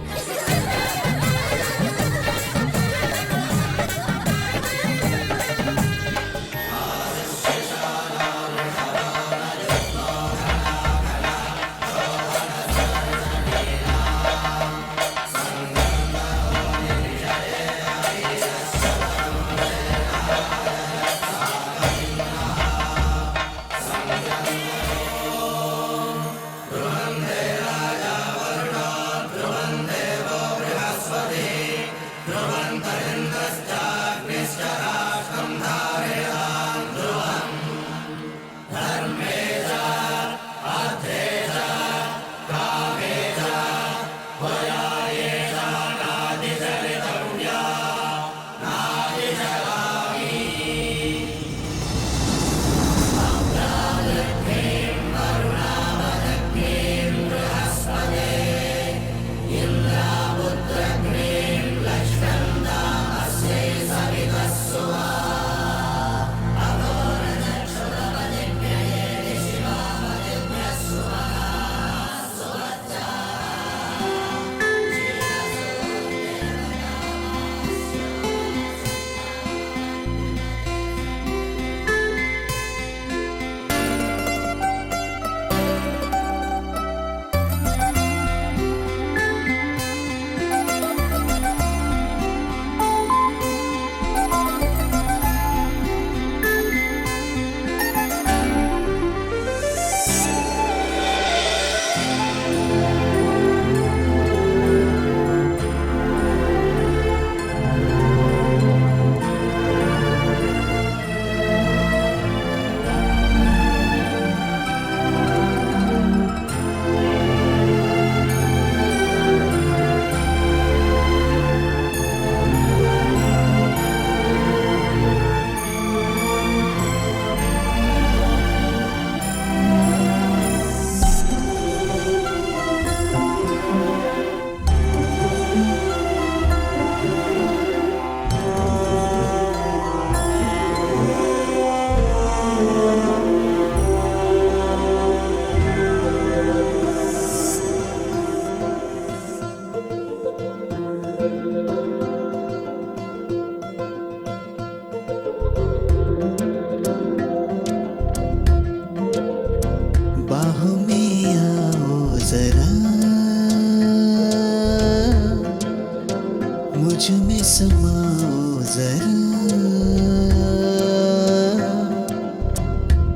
समाओ जरा,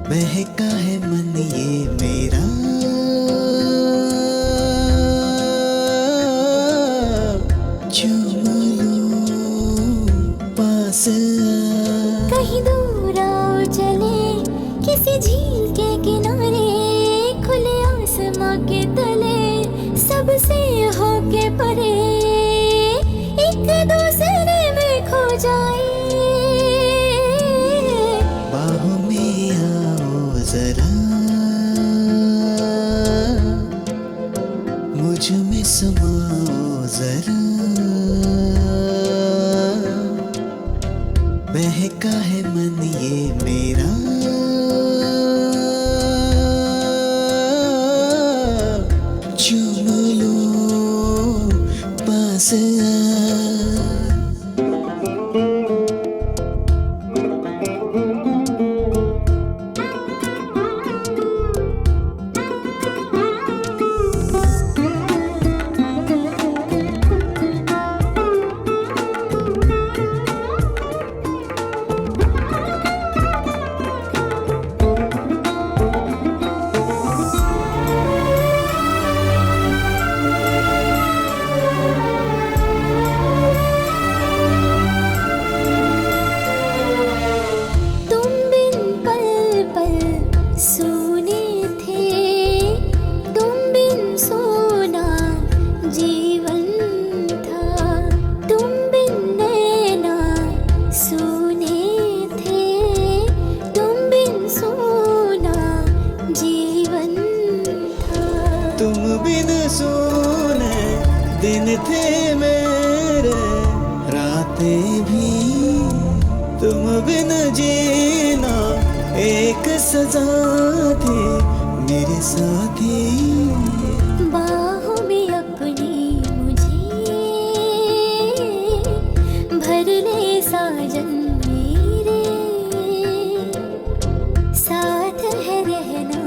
बहका है मन ये मेरा, चूम लूं पास कहीं दूर आओ चले किसी झील के किनारे, खुले आसमां के तले सबसे होके परे, एक दूसरे में खो जाए। बाहों में आओ जरा, मुझ में समाओ जरा, बहका है मन ये मेरा, चूम लो पास आ। बिन सोने दिन थे मेरे, रातें भी तुम बिन जीना एक सजा थी मेरे साथी। बाहों में अपनी मुझे भर ले साजन मेरे, साथ है रहना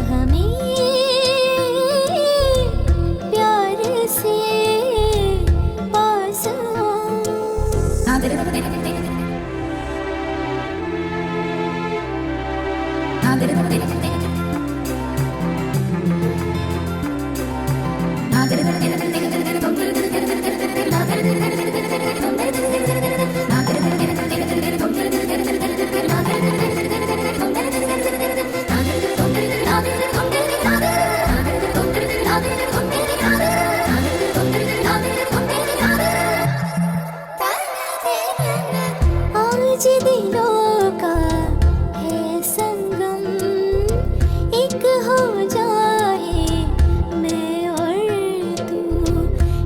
हमें प्यार से पास आज दिलों का है संगम, एक हो जाए मैं और तू,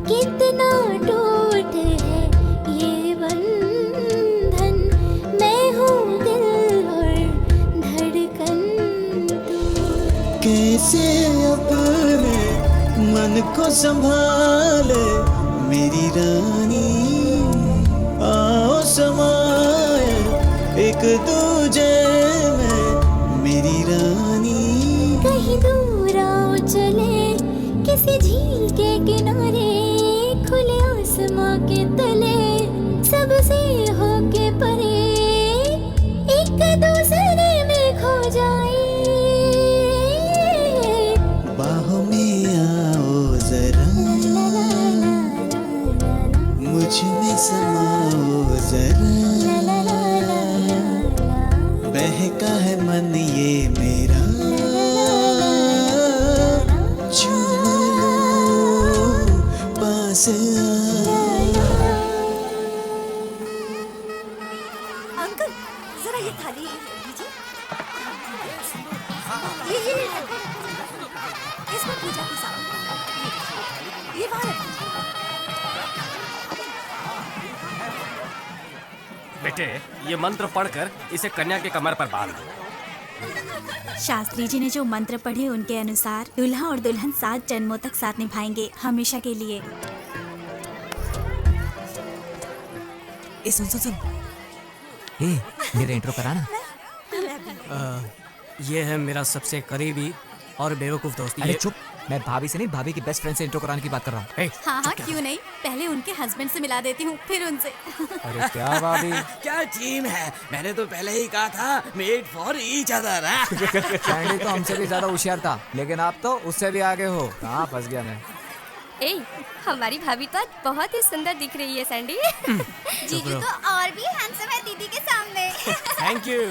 कितना टूट है ये बंधन, मैं हूँ दिल और धड़कन तू। कैसे अपने मन को संभाले मेरी रानी, आओ समाए एक दूजे में मेरी रानी। कहीं दूर आओ चले किसी झील के किनारे, खुले आसमां के तले सबसे होके परे, एक दूसरे में खो जाए। बाहों में आओ जरा, मुझ में समाओ जरा, बहका है मन ये मेरा, चूम लो पास अंकल जरा ये थाली दीजिए। ये इसमें पूजा की सामग्री, ये वहाँ रखिए। बेटे, ये मंत्र पढ़कर इसे कन्या के कमर पर बांध दो। शास्त्री जी ने जो मंत्र पढ़े उनके अनुसार दूल्हा और दुल्हन 7 जन्मों तक साथ निभाएंगे, हमेशा के लिए। सुन सुन सुन, मेरे इंट्रो कराना। ये है मेरा सबसे करीबी और बेवकूफ दोस्त। अरे चुप, मैं भाभी से नहीं, भाभी की बेस्ट फ्रेंड से इंट्रो कराने की बात कर रहा हूँ। हाँ हाँ क्यों नहीं, पहले उनके हस्बैंड से मिला देती हूँ, फिर उनसे। अरे क्या भाभी, क्या टीम है, मैंने तो पहले ही कहा था made for each other. Sandy तो हमसे भी ज्यादा होशियार था, लेकिन आप तो उससे भी आगे हो। कहाँ फंस गया मैं। ए, हमारी भाभी तो आज बहुत ही सुंदर दिख रही है सैंडी। जीजू तो और भी हैंडसम है दीदी के सामने। Thank you.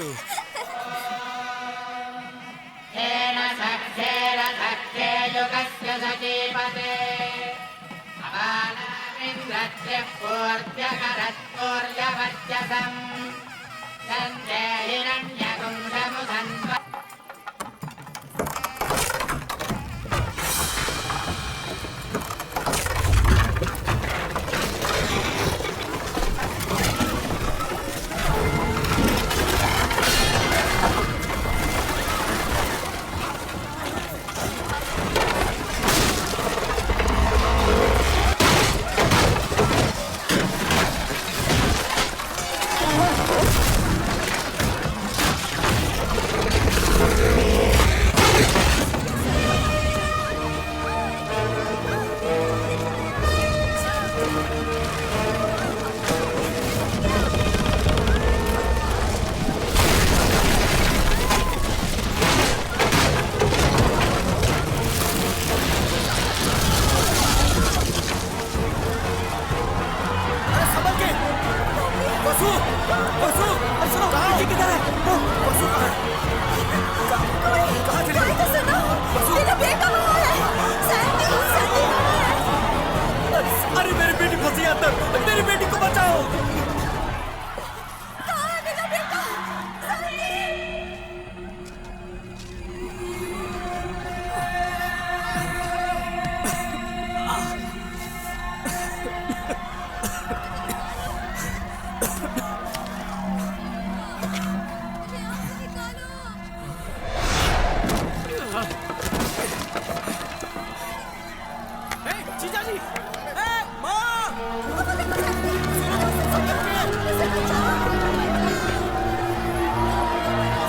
जी।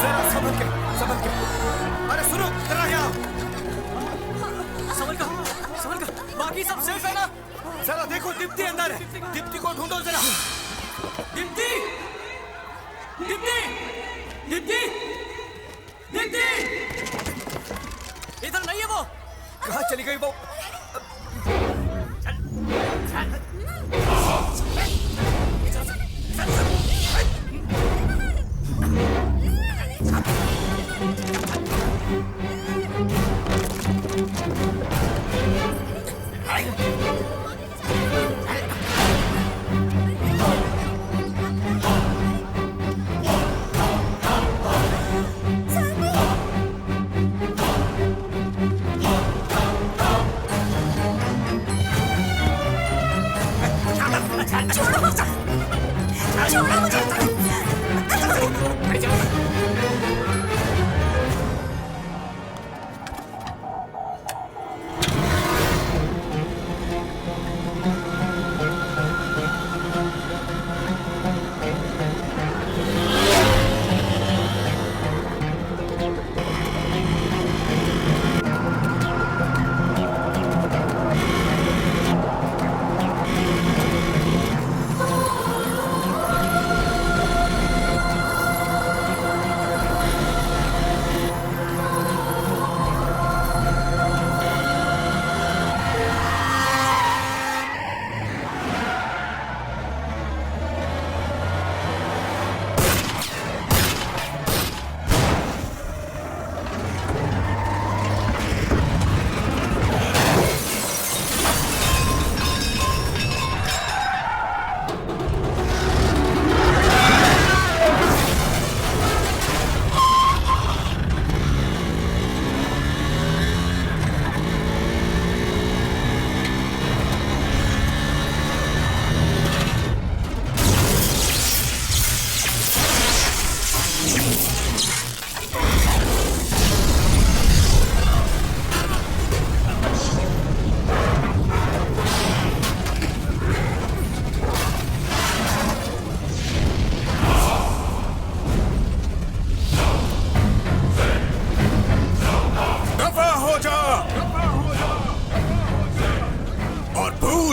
जरा संभल के, संभल के। अरे सुनो, जरा यहाँ। संभल कर, बाकी सब सेफ है ना? जरा देखो, दीप्ति अंदर है। दीप्ति को ढूंढो जरा। दीप्ति, दीप्ति, दीप्ति, दीप्ति, इधर नहीं है वो। कहाँ चली गई वो?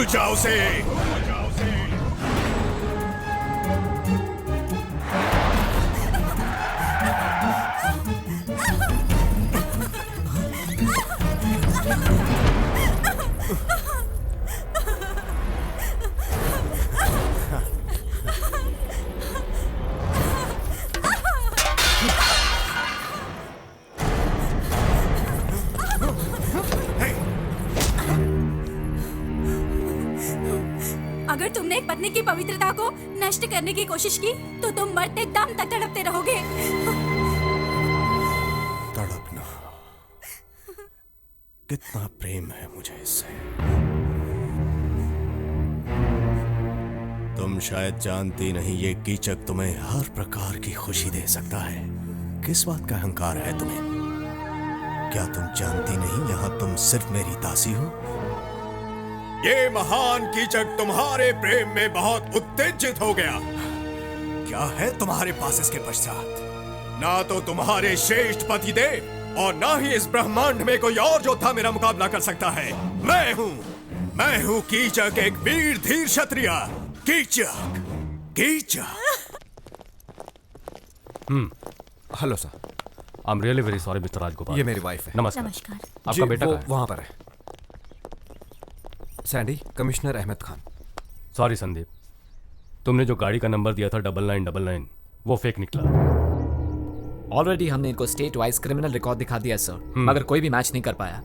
जाओ उसे। अगर तुमने एक पत्नी की पवित्रता को नष्ट करने की कोशिश की तो तुम मरते दम तक तड़पते रहोगे। तड़पना, कितना प्रेम है मुझे इससे। तुम शायद जानती नहीं, ये कीचक तुम्हें हर प्रकार की खुशी दे सकता है। किस बात का अहंकार है तुम्हें? क्या तुम जानती नहीं, यहाँ तुम सिर्फ मेरी दासी हो? ये महान कीचक तुम्हारे प्रेम में बहुत उत्तेजित हो गया। क्या है तुम्हारे पास इसके पश्चात? ना तो तुम्हारे श्रेष्ठ पति देव और ना ही इस ब्रह्मांड में कोई और योद्धा मेरा मुकाबला कर सकता है। मैं हूँ कीचक, एक वीर धीर क्षत्रिय। Kichak, Kichak. Hello sir. I am really very sorry mister Rajagopal. ये मेरी वाइफ है। नमस्कार। आपका बेटा कहाँ है? वहां पर है। Sandy, commissioner Ahmed Khan. Sorry Sandeep, तुमने जो गाड़ी का नंबर दिया था 9999 वो फेक निकला। ऑलरेडी हमने इनको स्टेट वाइज क्रिमिनल रिकॉर्ड दिखा दिया सर, मगर कोई भी मैच नहीं कर पाया।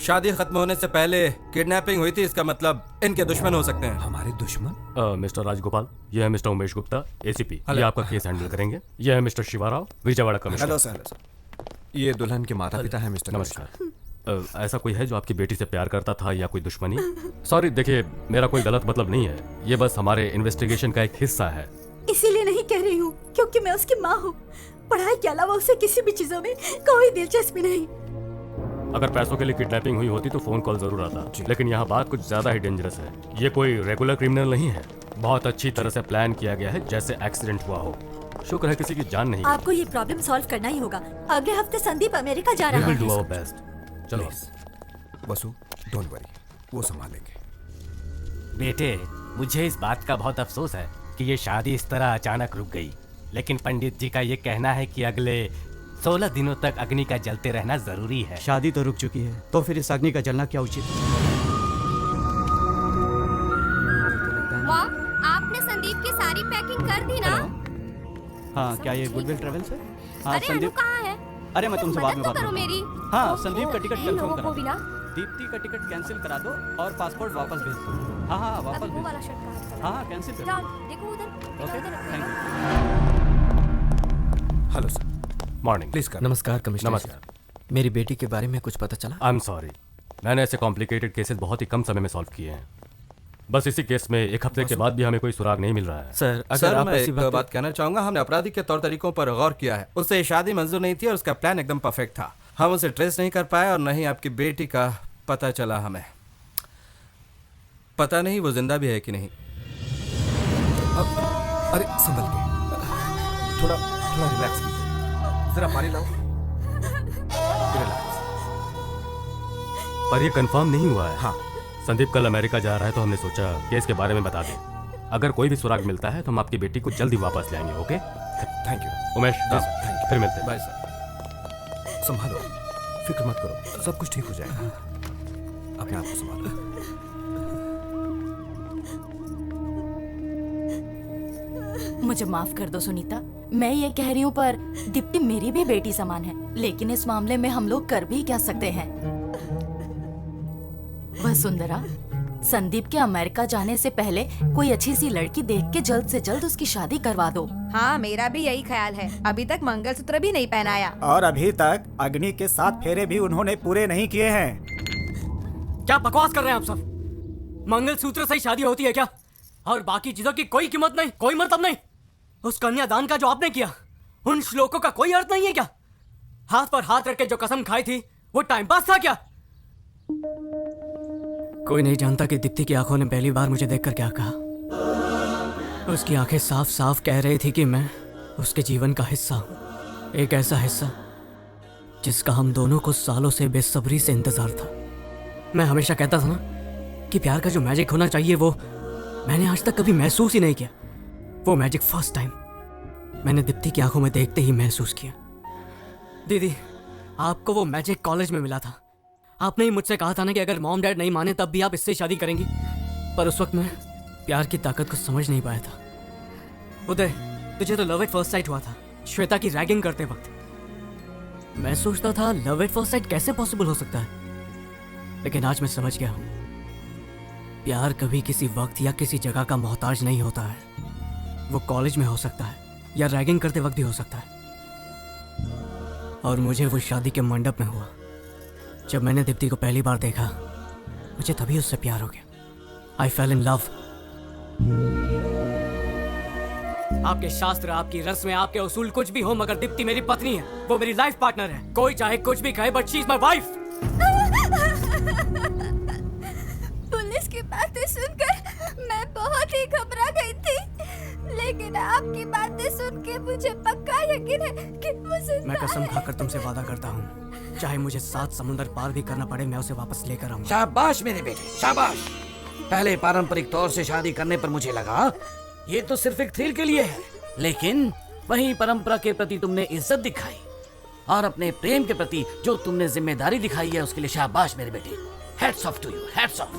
शादी खत्म होने से पहले किडनैपिंग हुई थी, इसका मतलब इनके दुश्मन हो सकते हैं। हमारे दुश्मन? मिस्टर राजगोपाल, ये है मिस्टर उमेश गुप्ता, एसीपी। ये आपका केस हैंडल करेंगे। ये है mister Shivarao, Vijayawada commissioner. Hello sir. ये दुल्हन के माता पिता है मिस्टर। नमस्कार। ऐसा कोई है जो आपकी बेटी से प्यार करता था या कोई दुश्मनी? सॉरी, देखिए मेरा कोई गलत मतलब नहीं है, ये बस हमारे इन्वेस्टिगेशन का एक हिस्सा है। इसीलिए नहीं कह रही हूँ क्योंकि मैं उसकी माँ हूँ। पढ़ाई के अलावा उसे किसी भी चीजों में कोई दिलचस्पी नहीं। अगर पैसों के लिए किडनैपिंग हुई होती तो फोन कॉल जरूर आता, लेकिन यहाँ बात कुछ ज्यादा ही डेंजरस है। ये कोई रेगुलर क्रिमिनल नहीं है, बहुत अच्छी तरह से प्लान किया गया है, जैसे एक्सीडेंट हुआ हो। शुक्र है किसी की जान नहीं। आपको ये प्रॉब्लम सॉल्व करना ही होगा। अगले हफ्ते संदीप अमेरिका जा रहा है। Do our best. चलो वसु, डोंट वरी, वो संभालेंगे। बेटे, मुझे इस बात का बहुत अफसोस है कि ये शादी इस तरह अचानक रुक गई, लेकिन पंडित जी का ये कहना है कि अगले 16 दिनों तक अग्नि का जलते रहना जरूरी है। शादी तो रुक चुकी है, तो फिर इस अग्नि का जलना क्या उचित? वाह, आपने संदीप की सारी पैकिंग कर दी ना? हाँ, क्या ये गुडविल ट्रेवल से? हाँ अरे अनु कहाँ है? अरे मैं तुमसे बाद में बात करो करूंगा। मेरी। हाँ, संदीप का टिकट इन कंफर्म लोगों करा को भी ना। दीप्ति का टिकट कैंसिल करा दो और पासपोर्ट वापस भेज दो। हाँ हाँ, वापस अभी वो भेज वाला दो। शर्ट कहाँ है? हाँ हाँ, कैंसिल कर जाओ, दो। देखो उधर। Okay, thank hello sir. Morning. Please कर। नमस्कार कमिश्नर। नमस्कार। मेरी बेटी के बारे में कुछ पता चला? आई एम सॉरी, मैंने ऐसे कॉम्प्लिकेटेड केसेस बहुत ही कम समय में सॉल्व किए हैं। बस इसी केस में 1 हफ्ते के बाद भी हमें कोई सुराग नहीं मिल रहा है। सर, अगर आप ऐसी बात कहना चाहूंगा, हमने अपराधी के तौर तरीकों पर गौर किया है। उससे शादी मंजूर नहीं थी और उसका प्लान एकदम परफेक्ट था। हम उसे ट्रेस नहीं कर पाए और नहीं आपकी बेटी का पता चला हमें। पता नहीं वो जिंदा भी है कि नहीं। अरे संभल के, थोड़ा थोड़ा रिलैक्स कीजिए। जरा पानी लाओ। रिलैक्स। पर ये कंफर्म नहीं हुआ है। हाँ, संदीप कल अमेरिका जा रहा है, तो हमने सोचा केस के बारे में बता दें। अगर कोई भी सुराग मिलता है तो हम आपकी बेटी को जल्दी वापस ले आएंगे। Okay, thank you Umesh. Thank you. फिर मिलते हैं। Bye sir. संभालो, फिक्र मत करो, सब कुछ ठीक हो जाएगा। अपने आप को संभालो। मुझे माफ कर दो सुनीता, मैं ये कह रही हूँ पर दीप्ति मेरी भी बेटी समान है, लेकिन इस मामले में हम लोग कर भी क्या सकते हैं। वसुंधरा, संदीप के अमेरिका जाने से पहले कोई अच्छी सी लड़की देख के जल्द से जल्द उसकी शादी करवा दो। हाँ, मेरा भी यही ख्याल है। अभी तक मंगलसूत्र भी नहीं पहनाया। और अभी तक अग्नि के 7 फेरे भी उन्होंने पूरे नहीं किए हैं। क्या बकवास कर रहे हैं आप सब? मंगलसूत्र से ही शादी होती है क्या? और बाकी चीजों की कोई कीमत नहीं, कोई मतलब नहीं? उस कन्यादान का जो आपने किया, उन श्लोकों का कोई अर्थ नहीं है क्या? हाथ पर हाथ रख के जो कसम खाई थी, वो टाइम पास था क्या? कोई नहीं जानता कि दीप्ति की आंखों ने पहली बार मुझे देखकर क्या कहा। उसकी आंखें साफ साफ कह रही थी कि मैं उसके जीवन का हिस्सा हूं, एक ऐसा हिस्सा जिसका हम दोनों को सालों से बेसब्री से इंतजार था। मैं हमेशा कहता था ना कि प्यार का जो मैजिक होना चाहिए वो मैंने आज तक कभी महसूस ही नहीं किया। वो मैजिक फर्स्ट टाइम मैंने दीप्ति की आंखों में देखते ही महसूस किया। दीदी, आपको वो मैजिक कॉलेज में मिला था। आपने ही मुझसे कहा था ना कि अगर मॉम डैड नहीं माने तब भी आप इससे शादी करेंगी, पर उस वक्त मैं प्यार की ताकत को समझ नहीं पाया था। उदय, तुझे तो लव एट फर्स्ट साइट हुआ था श्वेता की रैगिंग करते वक्त। मैं सोचता था लव एट फर्स्ट साइट कैसे पॉसिबल हो सकता है, लेकिन आज मैं समझ गया हूं, प्यार कभी किसी वक्त या किसी जगह का मोहताज नहीं होता है। वो कॉलेज में हो सकता है या रैगिंग करते वक्त भी हो सकता है। और मुझे वो शादी के मंडप में हुआ। जब मैंने दीप्ति को पहली बार देखा, मुझे तभी उससे प्यार हो गया। आई फेल इन लव। आपके शास्त्र, आपकी रस्में, आपके उसूल कुछ भी हो, मगर दीप्ति मेरी पत्नी है। वो मेरी लाइफ पार्टनर है। कोई चाहे कुछ भी कहे, but she is my wife. Police की बातें सुनकर मैं बहुत ही घबरा गई थी, लेकिन आपकी बातें सुन के मुझे पक्का यकीन है कि वो जिंदा मैं कसम है। खाकर तुमसे वादा करता हूँ, चाहे मुझे 7 समुंदर पार भी करना पड़े, मैं उसे वापस लेकर आऊंगा। शाबाश मेरे बेटे, शाबाश। पहले पारंपरिक तौर से शादी करने पर मुझे लगा ये तो सिर्फ एक थ्रिल के लिए है, लेकिन वही परंपरा के प्रति तुमने इज्जत दिखाई और अपने प्रेम के प्रति जो तुमने जिम्मेदारी दिखाई है उसके लिए शाबाश मेरे बेटे। Hats off to you, hats off.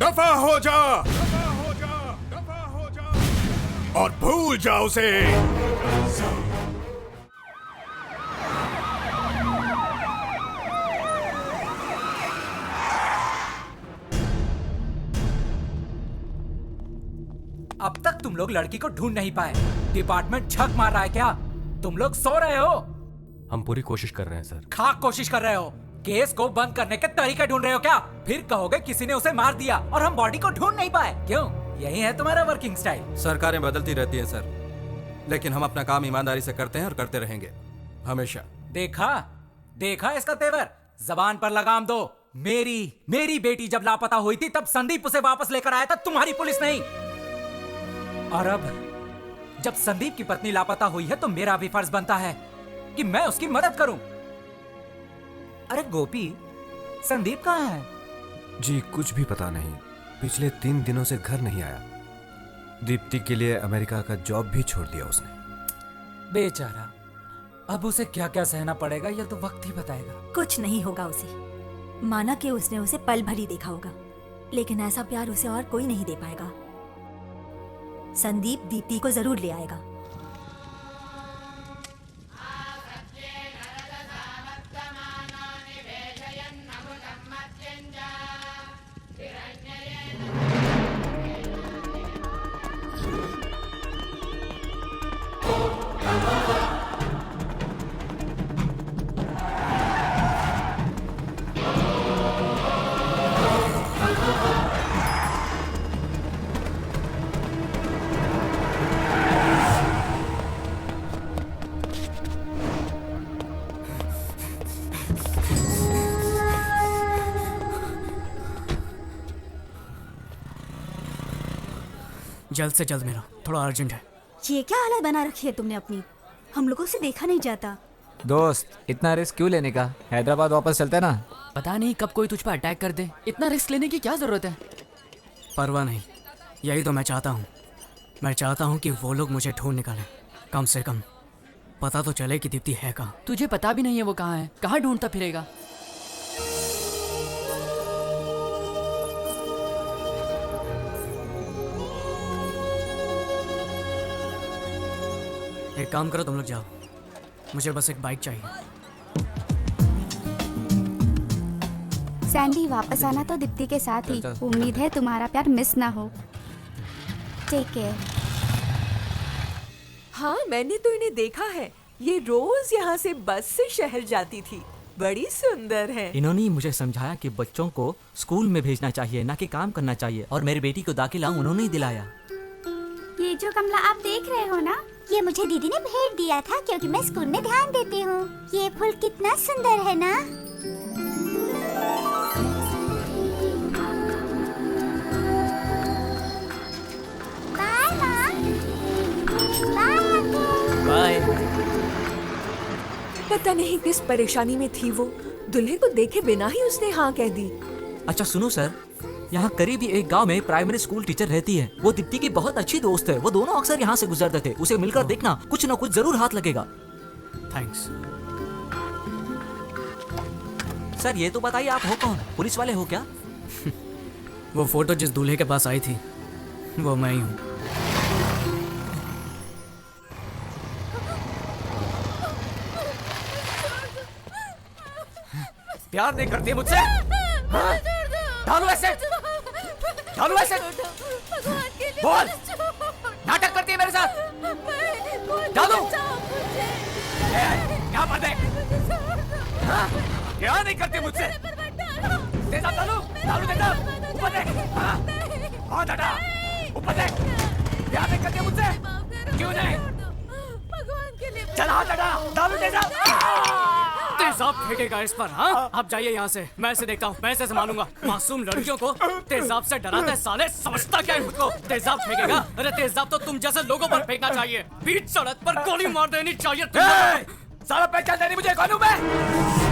दफा हो जा और भूल जा उसे। अब तक तुम लोग लड़की को ढूंढ नहीं पाए। डिपार्टमेंट छक मार रहा है क्या? तुम लोग सो रहे हो? हम पूरी कोशिश कर रहे हैं सर। खाक कोशिश कर रहे हो? केस को बंद करने के तरीके ढूंढ रहे हो क्या? फिर कहोगे किसी ने उसे मार दिया और हम बॉडी को ढूंढ नहीं पाए। क्यों? यही है तुम्हारा वर्किंग स्टाइल? सरकारें बदलती रहती हैं सर, लेकिन हम अपना काम ईमानदारी से करते हैं और करते रहेंगे हमेशा। देखा इसका तेवर। जबान पर लगाम दो। मेरी बेटी जब लापता हुई थी तब संदीप उसे वापस लेकर आया था, तुम्हारी पुलिस नहीं। और अब जब संदीप की पत्नी लापता हुई है तो मेरा भी फर्ज बनता है कि मैं उसकी मदद करूं। अरे गोपी, संदीप कहाँ है? जी कुछ भी पता नहीं, पिछले 3 दिनों से घर नहीं आया। दीप्ति के लिए अमेरिका का जॉब भी छोड़ दिया उसने। बेचारा, अब उसे क्या क्या सहना पड़ेगा ये तो वक्त ही बताएगा। कुछ नहीं होगा उसे। माना कि उसने उसे पल भर ही देखा होगा, लेकिन ऐसा प्यार उसे और कोई नहीं दे पाएगा। संदीप दीप्ति को जरूर ले आएगा। जल्द से जल्द मेरा थोड़ा अर्जेंट है। ये क्या हालत बना रखी है तुमने अपनी? हम लोगों से देखा नहीं जाता। दोस्त, इतना रिस्क क्यों लेने का? हैदराबाद वापस चलते ना। पता नहीं कब कोई तुझ पर अटैक कर दे। इतना रिस्क लेने की क्या जरूरत है? परवाह नहीं, यही तो मैं चाहता हूँ। मैं चाहता हूँ कि वो लोग मुझे ढूंढ निकालें। कम से कम पता तो चले कि दीप्ति है कहाँ। तुझे पता भी नहीं है वो कहाँ है। कहाँ ढूंढता फिरेगा? एक काम करो, तुम लोग जाओ, मुझे बस एक बाइक चाहिए। सैंडी, वापस आना तो दीप्ति के साथ ही। उम्मीद है तुम्हारा प्यार मिस ना हो। Take care. हाँ, मैंने तो इन्हें देखा है। ये रोज यहाँ से बस से शहर जाती थी। बड़ी सुंदर है। इन्होंने मुझे समझाया कि बच्चों को स्कूल में भेजना चाहिए, ना कि काम करना चाहिए, और मेरी बेटी को दाखिला उन्होंने ही दिलाया। ये जो कमला आप देख रहे हो ना, ये मुझे दीदी ने भेंट दिया था क्योंकि मैं स्कूल में ध्यान देती हूँ। ये फूल कितना सुंदर है ना? बाय माँ। बाय। पता नहीं किस परेशानी में थी वो। दूल्हे को देखे बिना ही उसने हाँ कह दी। अच्छा सुनो सर, यहाँ करीब ही एक गांव में प्राइमरी स्कूल टीचर रहती है। वो दीप्ति की बहुत अच्छी दोस्त है। वो दोनों अक्सर यहाँ से गुजरते थे। उसे मिलकर देखना, कुछ न कुछ जरूर हाथ लगेगा। थैंक्स। सर ये तो बताइए, आप हो कौन? पुलिस वाले हो क्या? वो फोटो जिस दूल्हे के पास आई थी वो मैं ही हूँ। प्यार नहीं करती मुझसे? डालो ऐसे, डालो ऐसे, बोल। नाटक करती है मेरे साथ? डालो। क्या बात है? क्या नहीं करती मुझसे? तेजा डालो, डालो तेजा, ऊपर देख। हाँ दादा, ऊपर देख। प्यार नहीं करती मुझसे? क्यों नहीं? चल हाँ दादा, डालो तेजा। तेजाब फेंकेगा इस पर? हाँ, आप जाइए यहाँ से। मैं इसे देखता हूँ, मैं इसे संभालूंगा। मासूम लड़कियों को तेजाब से डराता है साले। समझता क्या है खुद को? तेजाब फेंकेगा? अरे तेजाब तो तुम जैसे लोगों पर फेंकना चाहिए। बीच सड़क पर गोली मार देनी चाहिए तुम्हें। साला पहचान देनी मुझे कौन हूँ मैं?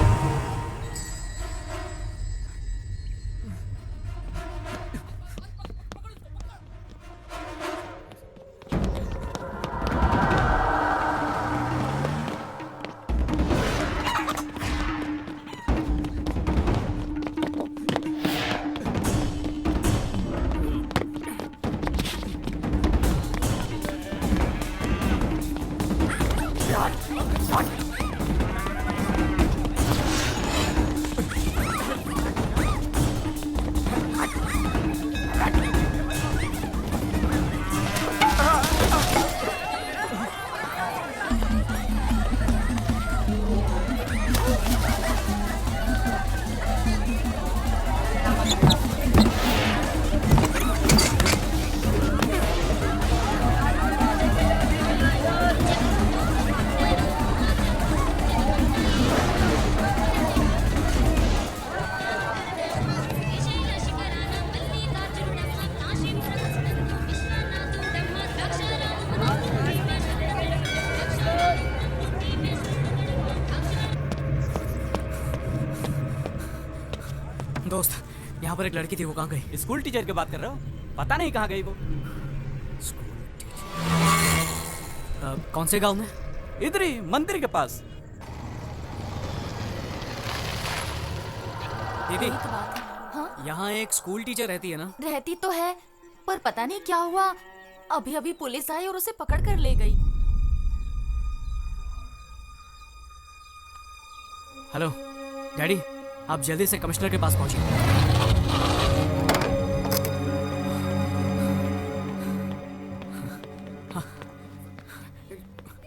दोस्त, यहाँ पर एक लड़की थी, वो कहाँ गई? स्कूल टीचर की बात कर रहे हो? पता नहीं कहाँ गई वो। कौन से गांव में? इधर ही, मंदिर के पास। दीदी, हाँ? यहाँ एक स्कूल टीचर रहती है ना? रहती तो है, पर पता नहीं क्या हुआ, अभी अभी पुलिस आई और उसे पकड़ कर ले गई। हेलो डैडी, आप जल्दी से कमिश्नर के पास पहुंचिए।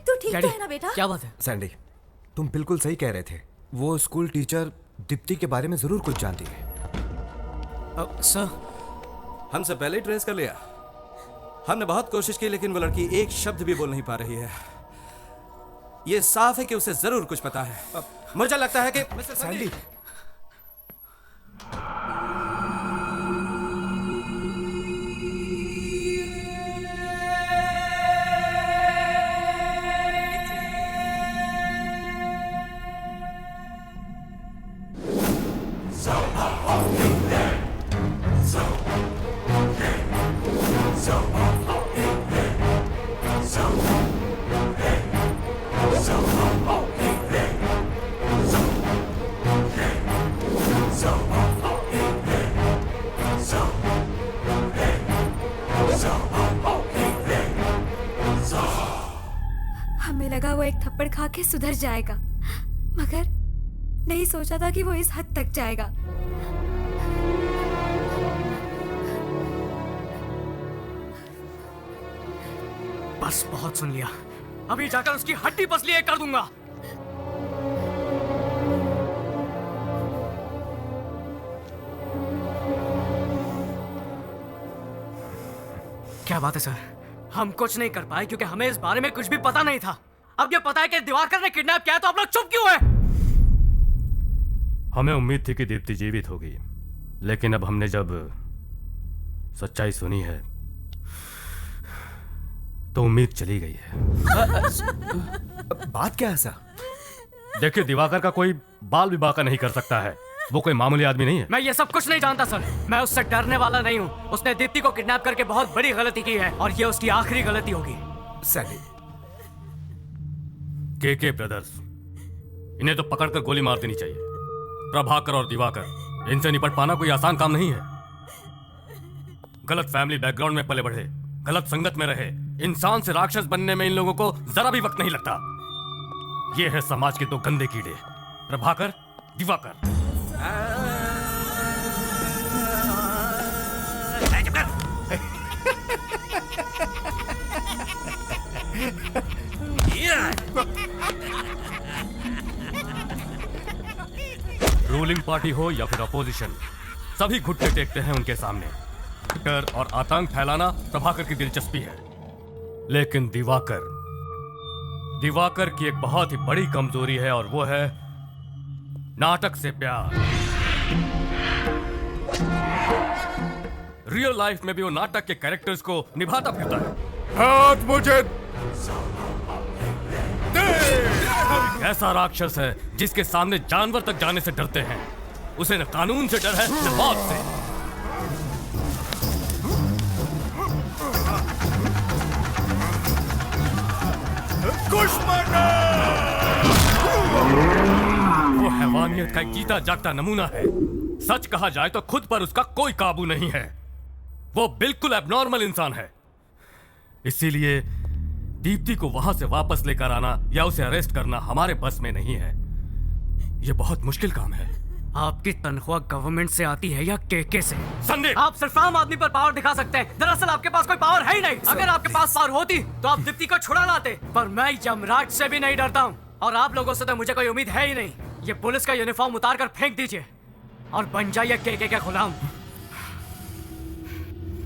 तू ठीक तो है ना बेटा? क्या बात है? सैंडी, तुम बिल्कुल सही कह रहे थे। वो स्कूल टीचर दीप्ति के बारे में जरूर कुछ जानती है। सर, हमसे पहले ही ट्रेस कर लिया। हमने बहुत कोशिश की, लेकिन वो लड़की एक शब्द भी बोल नहीं पा रही है। ये साफ है कि उसे जरूर कुछ पता है। मुझे लगता है कि मिस्टर सैंडी, हमें लगा वो एक थप्पड़ खा के सुधर जाएगा, मगर नहीं सोचा था कि वो इस हद तक जाएगा। बस बहुत सुन लिया, अभी जाकर उसकी हड्डी पसली एक कर दूंगा। क्या बात है सर? हम कुछ नहीं कर पाए क्योंकि हमें इस बारे में कुछ भी पता नहीं था। अब ये पता है कि दिवाकर ने किडनैप किया है, तो आप लोग चुप क्यों हैं? हमें उम्मीद थी कि दीप्ति जीवित होगी, लेकिन अब हमने जब सच्चाई सुनी है तो उम्मीद चली गई है। बात क्या है सर? देखिए, दिवाकर का कोई बाल भी बाका नहीं कर सकता है। वो कोई मामूली आदमी नहीं है। मैं ये सब कुछ नहीं जानता सर, मैं उससे डरने वाला नहीं हूँ। उसने दीप्ति को किडनैप करके बहुत बड़ी गलती की है और ये उसकी आखिरी गलती होगी। सैंडी, के ब्रदर्स, इन्हें तो पकड़कर गोली मार देनी चाहिए। प्रभाकर और दिवाकर, इनसे निपट पाना कोई आसान काम नहीं है। गलत फैमिली बैकग्राउंड में पले बढ़े, गलत संगत में रहे, इंसान से राक्षस बनने में इन लोगों को जरा भी वक्त नहीं लगता। ये है समाज के दो गंदे कीड़े, प्रभाकर, दिवाकर। रूलिंग पार्टी हो या फिर अपोजिशन, सभी घुटने टेकते हैं उनके सामने। डर और आतंक फैलाना प्रभाकर की दिलचस्पी है, लेकिन दिवाकर की एक बहुत ही बड़ी कमजोरी है और वो है नाटक से प्यार। रियल लाइफ में भी वो नाटक के कैरेक्टर्स को निभाता फिरता है। हाथ मुझे ऐसा राक्षस है जिसके सामने जानवर तक जाने से डरते हैं। उसे न कानून से डर है न मौत से। वो हैवानियत का एक जीता जागता नमूना है। सच कहा जाए तो खुद पर उसका कोई काबू नहीं है। वो बिल्कुल एबनॉर्मल इंसान है। इसीलिए दीप्ति को वहां से वापस लेकर आना या उसे अरेस्ट करना हमारे बस में नहीं है। यह बहुत मुश्किल काम है। आपकी तनख्वाह गवर्नमेंट से आती है या केके से? संदीप, आप सिर्फ आम आदमी पर पावर दिखा सकते हैं। दरअसल आपके पास कोई पावर है ही नहीं। अगर आपके पास पावर होती तो आप दीप्ति को छुड़ा लाते, पर मैं यमराज से भी नहीं डरता हूँ और आप लोगों से तो मुझे कोई उम्मीद है ही नहीं। ये पुलिस का यूनिफॉर्म उतार कर फेंक दीजिए और बन जाइए केके का गुलाम।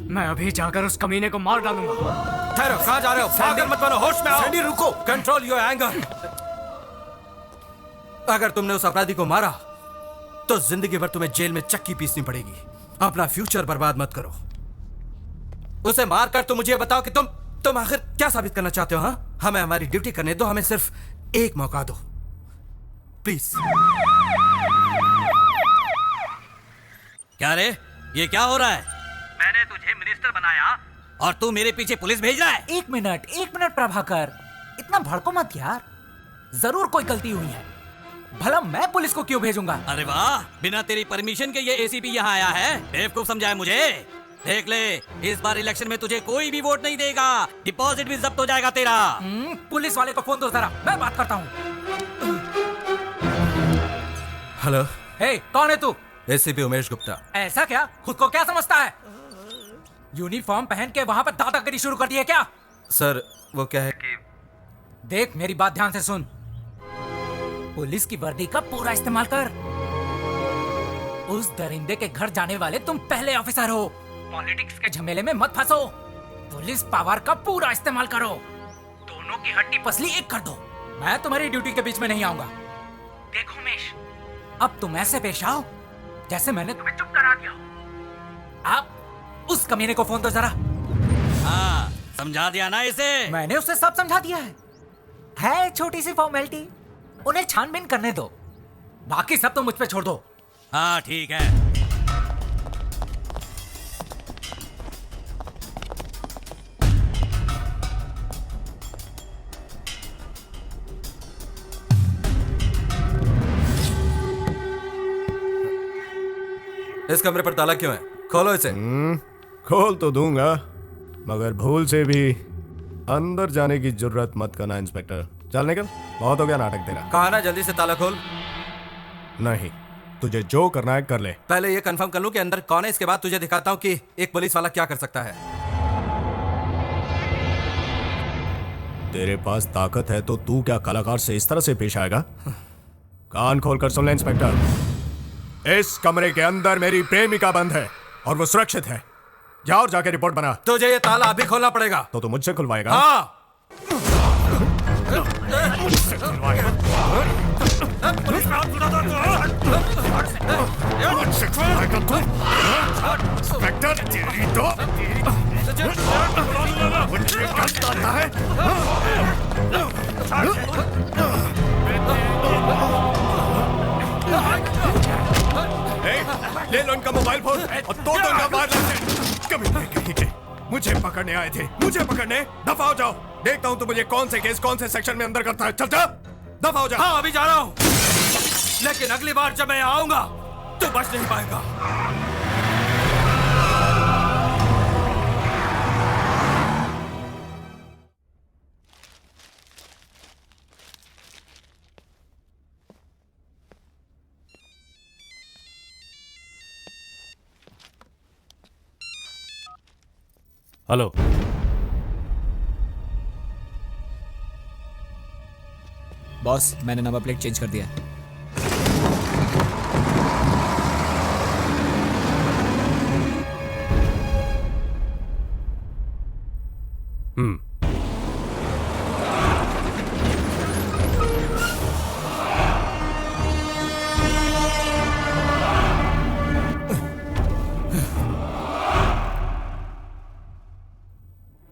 मैं अभी जाकर उस कमीने को मार डालूंगा। ठहरो, कहाँ जा रहे हो? पागल मत बनो, होश में आओ। सैंडी, रुको, कंट्रोल योर एंगर। अगर तुमने उस अपराधी को मारा तो जिंदगी भर तुम्हें जेल में चक्की पीसनी पड़ेगी। अपना फ्यूचर बर्बाद मत करो। उसे मारकर तुम मुझे बताओ कि तुम आखिर क्या साबित करना चाहते हो? हाँ, हमें हमारी ड्यूटी करने दो। हमें सिर्फ एक मौका दो, प्लीज। क्या रे, ये क्या हो रहा है? मैंने तुझे मिनिस्टर बनाया और तू मेरे पीछे पुलिस भेज रहा है? एक मिनट प्रभाकर, इतना भड़को मत यार। जरूर कोई गलती हुई है, भला मैं पुलिस को क्यों भेजूंगा? अरे वाह, बिना तेरी परमिशन के ये एसीपी यहाँ आया है। बेवकूफ समझाया मुझे। देख ले, इस बार इलेक्शन में तुझे कोई भी वोट नहीं देगा, डिपॉजिट भी जब्त हो जाएगा तेरा। पुलिस वाले को फोन दो जरा, मैं बात करता हूँ। हेलो। हे, कौन है तू? एसीपी उमेश गुप्ता। ऐसा क्या? खुद को क्या समझता है? यूनिफॉर्म पहन के वहाँ पर दादागिरी शुरू कर दी है क्या? सर वो क्या है कि देख, मेरी बात ध्यान से सुन। पुलिस की वर्दी का पूरा इस्तेमाल कर। उस दरिंदे के घर जाने वाले तुम पहले ऑफिसर हो। पॉलिटिक्स के झमेले में मत फंसो। पुलिस पावर का पूरा इस्तेमाल करो। दोनों की हड्डी पसली एक कर दो। मैं तुम्हारी ड्यूटी के बीच में नहीं आऊंगा। देखो उमेश, अब तुम ऐसे पेश आओ जैसे मैंने तुम्हें चुप करा दिया हो। आप उस कमीने को फोन दो जरा। हाँ, समझा दिया ना इसे? मैंने उसे सब समझा दिया है छोटी सी फॉर्मेलिटी। उन्हें छानबीन करने दो, बाकी सब तो मुझ पे छोड़ दो। हाँ ठीक है। इस कमरे पर ताला क्यों है? खोलो इसे। खोल तो दूंगा, मगर भूल से भी अंदर जाने की जरूरत मत करना इंस्पेक्टर। चल निकल, बहुत हो गया नाटक तेरा। कहा ना जल्दी से ताला खोल। नहीं, तुझे जो करना है कर ले। पहले ये कंफर्म कर लूं कि अंदर कौन है, इसके बाद तुझे दिखाता हूं कि एक पुलिस वाला क्या कर सकता है। तेरे पास ताकत है तो तू क्या कलाकार से इस तरह से पेश आएगा? कान खोलकर सुन ले इंस्पेक्टर, इस कमरे के अंदर मेरी प्रेमिका बंद है और वो सुरक्षित है। जा और जाके रिपोर्ट बना। तुझे ये ताला अभी खोलना पड़ेगा। तो तू मुझसे खुलवाएगा? हाँ। मुझसे खुलवाएगा? मुझसे खुलवाएगा तू? इंस्पेक्टर तेरी तो मुझे गलत आता है। ले लो इनका मोबाइल फोन और तोड़ दो इनका वायरलेस। कभी नहीं कहीं के मुझे पकड़ने आए थे, मुझे पकड़ने। दफा हो जाओ, देखता हूँ तो मुझे कौन से केस कौन से सेक्शन में अंदर करता है। चल जा, दफा हो जा। हाँ अभी जा रहा हूँ, लेकिन अगली बार जब मैं आऊंगा तो बच नहीं पाएगा। हेलो। बॉस, मैंने नंबर प्लेट चेंज कर दिया है।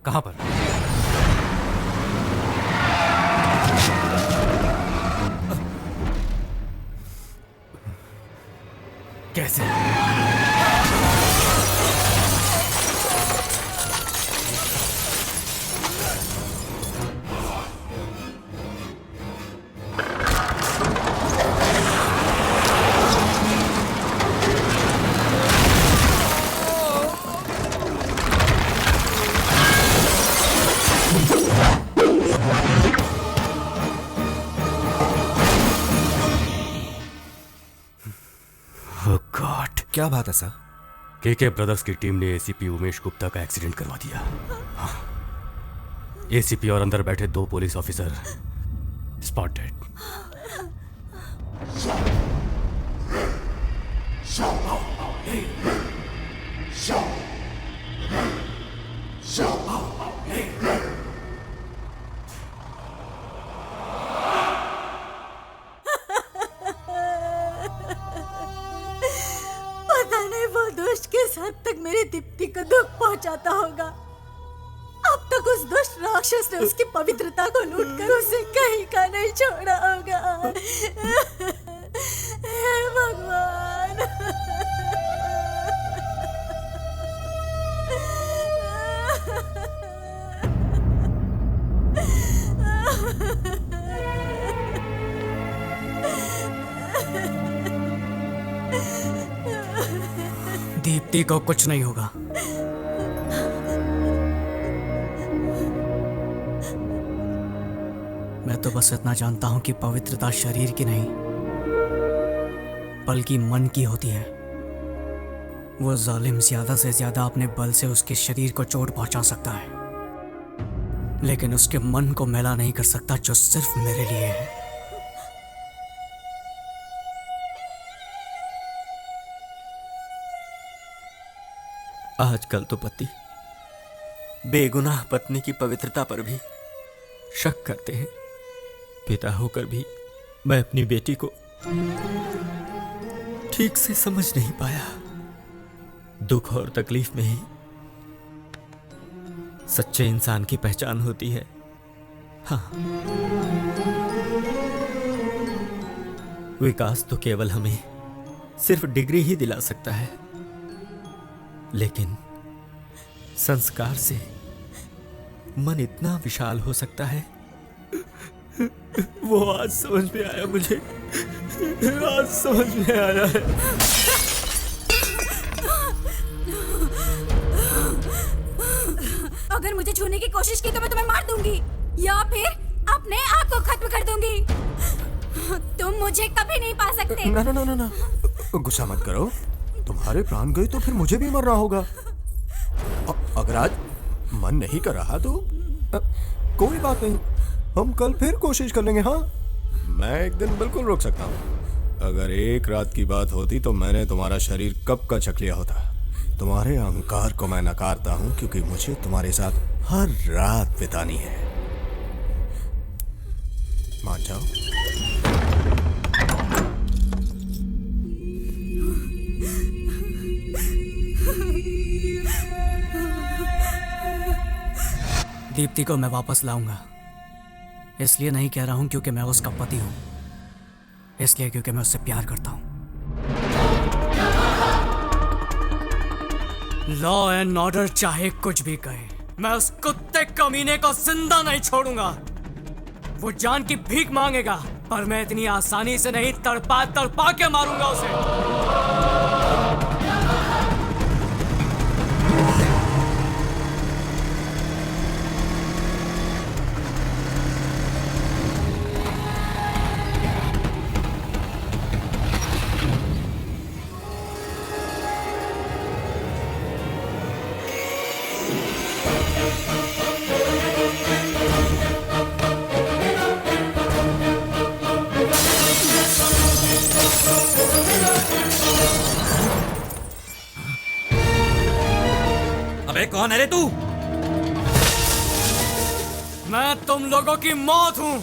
कहां पर? कैसे? क्या बात है सर? केके ब्रदर्स की टीम ने एसीपी उमेश गुप्ता का एक्सीडेंट करवा दिया। एसीपी और अंदर बैठे 2 पुलिस ऑफिसर स्पॉट डेड। वो दुष्ट किस हद तक मेरी दीप्ति को दुख पहुंचाता होगा। अब तक उस दुष्ट राक्षस ने उसकी पवित्रता को लूटकर उसे कहीं का नहीं छोड़ा होगा। हे भगवान। दीप्ति को कुछ नहीं होगा। मैं तो बस इतना जानता हूं कि पवित्रता शरीर की नहीं बल्कि मन की होती है। वो जालिम ज्यादा से ज्यादा अपने बल से उसके शरीर को चोट पहुंचा सकता है, लेकिन उसके मन को मैला नहीं कर सकता, जो सिर्फ मेरे लिए है। आजकल तो पति बेगुनाह पत्नी की पवित्रता पर भी शक करते हैं। पिता होकर भी मैं अपनी बेटी को ठीक से समझ नहीं पाया। दुख और तकलीफ में ही सच्चे इंसान की पहचान होती है। हाँ, विकास तो केवल हमें सिर्फ डिग्री ही दिला सकता है, लेकिन संस्कार से मन इतना विशाल हो सकता है। वो आज समझ में आया मुझे, आज समझ में आया है। अगर मुझे छूने की कोशिश की तो मैं तुम्हें मार दूंगी या फिर अपने आप को खत्म कर दूंगी। तुम मुझे कभी नहीं पा सकते। ना ना ना ना ना, गुस्सा मत करो। तुम्हारे प्राण गए तो फिर मुझे भी मरना होगा। अगर आज मन नहीं कर रहा तो कोई बात नहीं, हम कल फिर कोशिश कर लेंगे। हाँ, मैं एक दिन बिल्कुल रोक सकता हूँ। अगर एक रात की बात होती तो मैंने तुम्हारा शरीर कब का छक लिया होता। तुम्हारे अहंकार को मैं नकारता हूँ क्योंकि मुझे तुम्हारे साथ हर रात बितानी है। मान जाओ। दीप्ति को मैं वापस लाऊंगा। इसलिए नहीं कह रहा हूं क्योंकि मैं उसका पति हूं, इसलिए क्योंकि मैं उससे प्यार करता हूं। लॉ एंड ऑर्डर चाहे कुछ भी कहे, मैं उस कुत्ते कमीने को जिंदा नहीं छोड़ूंगा। वो जान की भीख मांगेगा, पर मैं इतनी आसानी से नहीं, तड़पा तड़पा के मारूंगा उसे। अबे कौन है रे तू? मैं तुम लोगों की मौत हूं।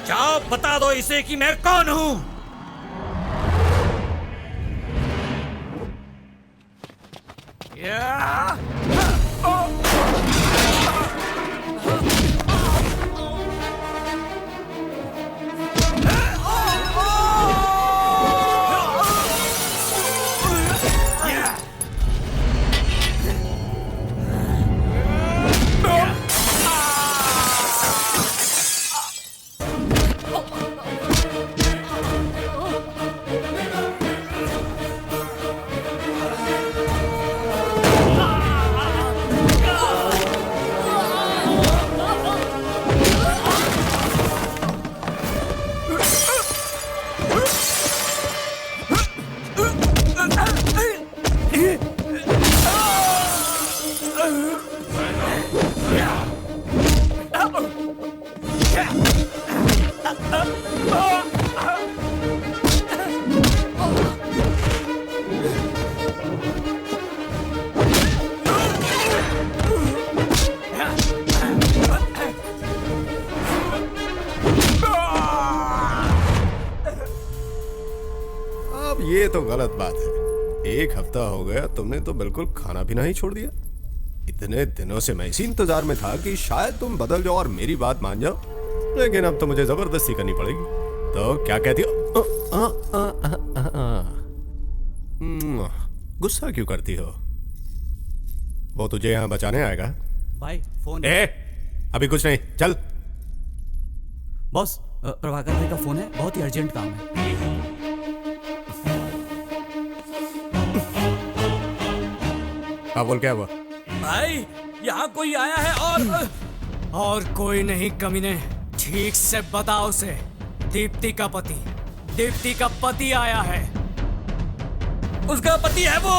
जाओ बता दो इसे कि मैं कौन हूं। ये तो गलत बात है। एक हफ्ता हो गया तुमने तो बिल्कुल खाना पीना ही छोड़ दिया। इतने दिनों से मैं इसी इंतजार में था कि शायद तुम बदल जाओ और मेरी बात मान जाओ, लेकिन अब तो मुझे जबरदस्ती करनी पड़ेगी। तो क्या कहती हो? गुस्सा क्यों करती हो? वो तुझे यहाँ बचाने आएगा। भाई फोन। अभी कुछ नहीं, चल। बॉस, प्रभाकर भाई का फोन है, बहुत ही अर्जेंट काम है। हाँ बोल, क्या हुआ? भाई यहाँ कोई आया है और कोई नहीं कमीने। ठीक से बताओ उसे। दीप्ति का पति आया है। उसका पति है वो।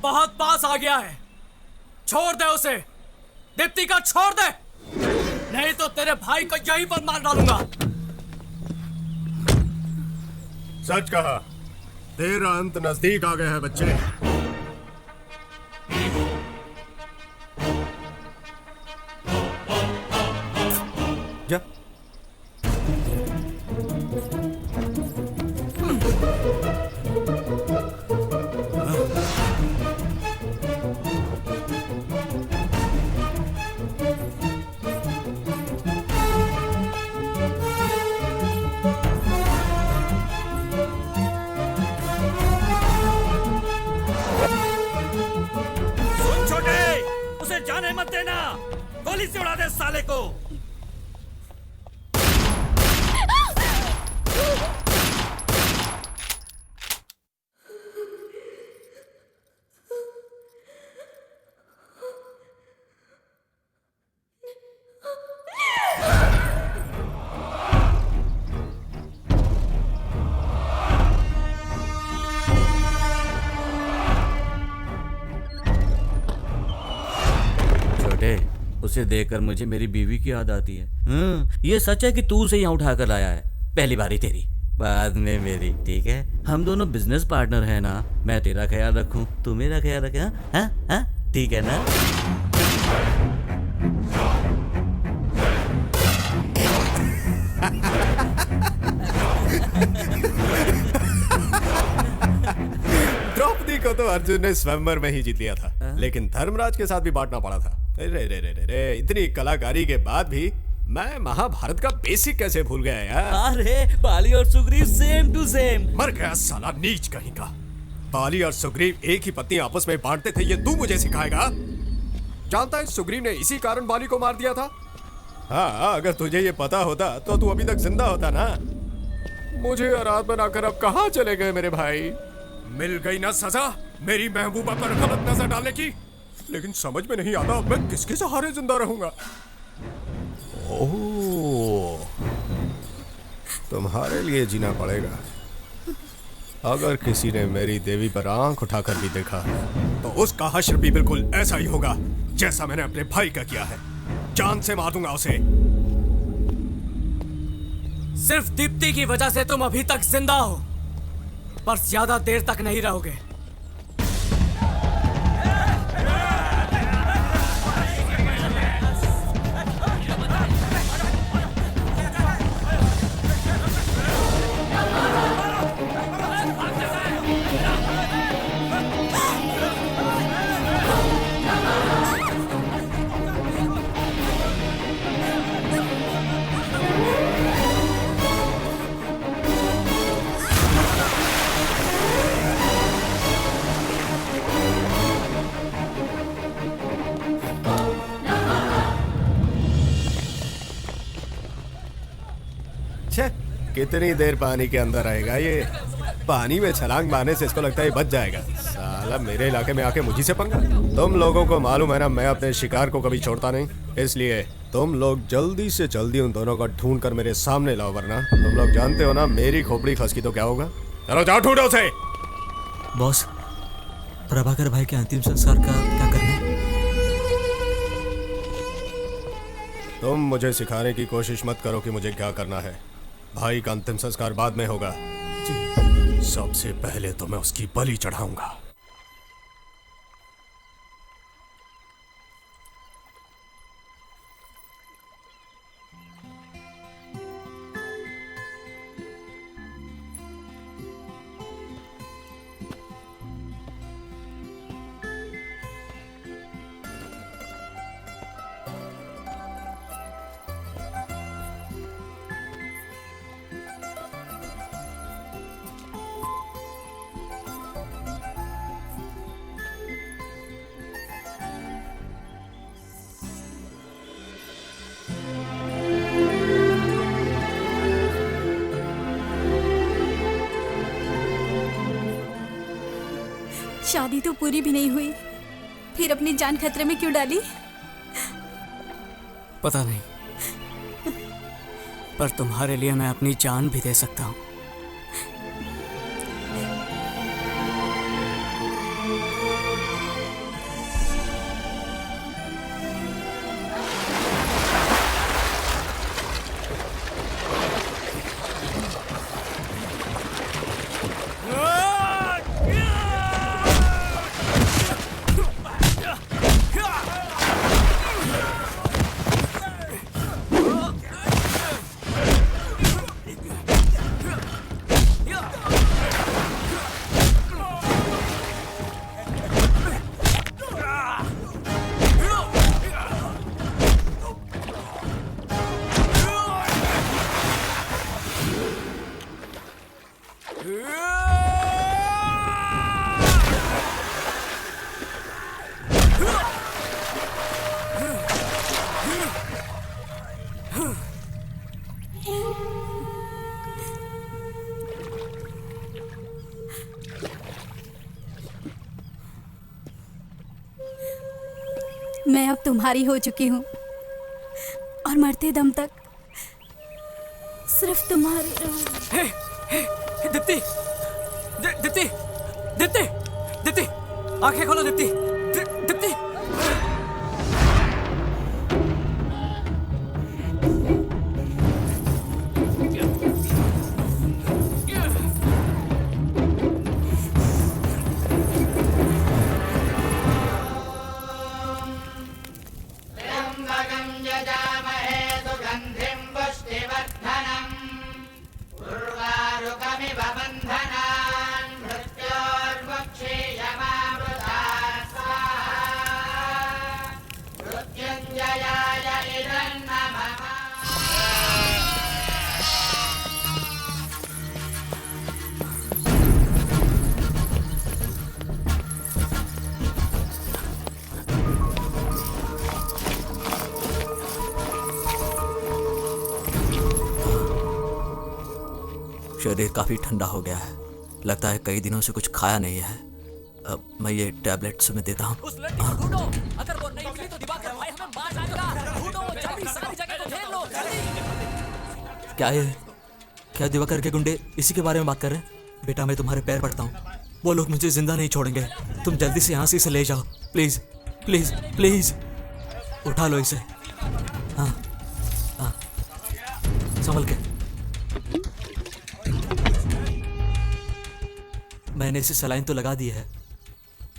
बहुत पास आ गया है। छोड़ दे उसे। दीप्ति का छोड़ दे, नहीं तो तेरे भाई को यहीं पर मार डालूंगा। सच कहा, तेरा अंत नजदीक आ गया है बच्चे। जा। जाने मत देना, गोली से उड़ा दे साले को। उसे देखकर मुझे मेरी बीवी की याद आती है। ये सच है कि तू उसे यहाँ उठा कर लाया है? पहली बारी तेरी, बाद में मेरी, ठीक है? हम दोनों बिजनेस पार्टनर हैं ना। मैं तेरा ख्याल रखूं, तू मेरा ख्याल रखे। हाँ, ठीक है ना? द्रौपदी को तो अर्जुन ने स्वयंवर में ही जीत लिया था, लेकिन धर्मराज के साथ भी बांटना पड़ा था। रे, इतनी कलाकारी के बाद भी मैं महाभारत का बेसिक कैसे भूल गया यार? अरे बाली और सुग्रीव सेम टू सेम। मर गया साला नीच कहीं का। बाली और सुग्रीव एक ही पत्नी आपस में बांटते थे, ये तू मुझे सिखाएगा? जानता है सुग्रीव ने इसी कारण बाली को मार दिया था। हाँ, अगर तुझे ये पता होता तो तू अभी तक जिंदा होता ना। मुझे आराध बनाकर अब कहाँ चले गए मेरे भाई? मिल गई ना सजा मेरी महबूबा पर गलत नजर डालने की। लेकिन समझ में नहीं आता मैं किसके सहारे जिंदा रहूंगा। ओह, तुम्हारे लिए जीना पड़ेगा। अगर किसी ने मेरी देवी पर आंख उठाकर भी देखा तो उसका हश्र भी बिल्कुल ऐसा ही होगा जैसा मैंने अपने भाई का किया है। जान से मार दूंगा उसे। सिर्फ दीप्ति की वजह से तुम अभी तक जिंदा हो, पर ज्यादा देर तक नहीं रहोगे। कितनी देर पानी के अंदर रहेगा ये? पानी में छलांग मारने से इसको लगता है बच जाएगा। साला मेरे इलाके में आके मुझी से पंगा। तुम लोगों को मालूम है ना, मैं अपने शिकार को कभी छोड़ता नहीं। इसलिए तुम लोग जल्दी से जल्दी उन दोनों को ढूंढ कर मेरे सामने लाओ, वरना तुम लोग जानते हो ना मेरी खोपड़ी फंसकी तो क्या होगा। चलो जाओ ढूंढो उसे। बॉस, प्रभाकर भाई के अंतिम संस्कार का क्या करना है? तुम मुझे सिखाने की कोशिश मत करो कि मुझे क्या करना है। भाई का अंतिम संस्कार बाद में होगा। जी। सबसे पहले तो मैं उसकी बलि चढ़ाऊंगा। शादी तो पूरी भी नहीं हुई, फिर अपनी जान खतरे में क्यों डाली? पता नहीं, पर तुम्हारे लिए मैं अपनी जान भी दे सकता हूँ। मैं अब तुम्हारी हो चुकी हूँ और मरते दम तक सिर्फ तुम्हारी रहूंगी। दीप्ति, दीप्ति, दीप्ति, दीप्ति, आंखें खोलो दीप्ति, दीप्ति। शरीर काफी ठंडा हो गया है, लगता है कई दिनों से कुछ खाया नहीं है। अब मैं ये टैबलेट तुम्हें देता हूँ। अगर वो नहीं मिली तो दिवाकर भाई हमें मार डालेगा। ढूंढो जल्दी, सारी जगह को घेर लो जल्दी। क्या ये, क्या दिवाकर के गुंडे इसी के बारे में बात कर रहे हैं? बेटा मैं तुम्हारे पैर पड़ता हूँ, वो लोग मुझे जिंदा नहीं छोड़ेंगे। तुम जल्दी से यहाँ से इसे ले जाओ, प्लीज प्लीज प्लीज। उठा लो इसे। हाँ हाँ, संभल के। मैंने इसे सलाइन तो लगा दी है,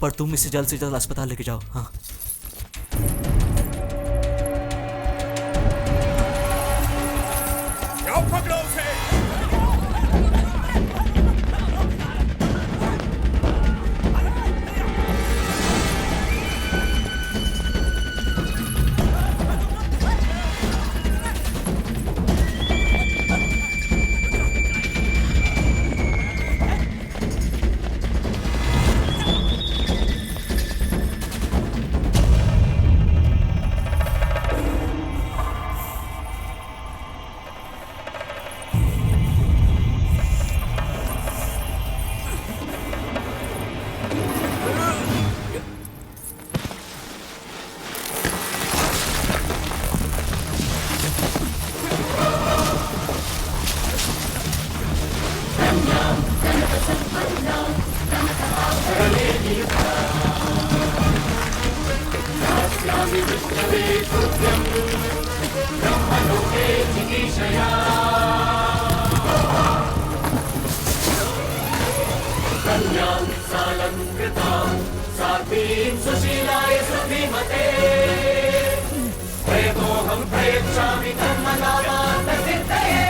पर तुम इसे जल्द से जल्द अस्पताल लेके जाओ। हाँ पकड़ो उसे। क्लीं सुशीलाय श्रुतिमते प्रयतोऽहं प्रयच्छामि कर्मकामार्थसिद्धये।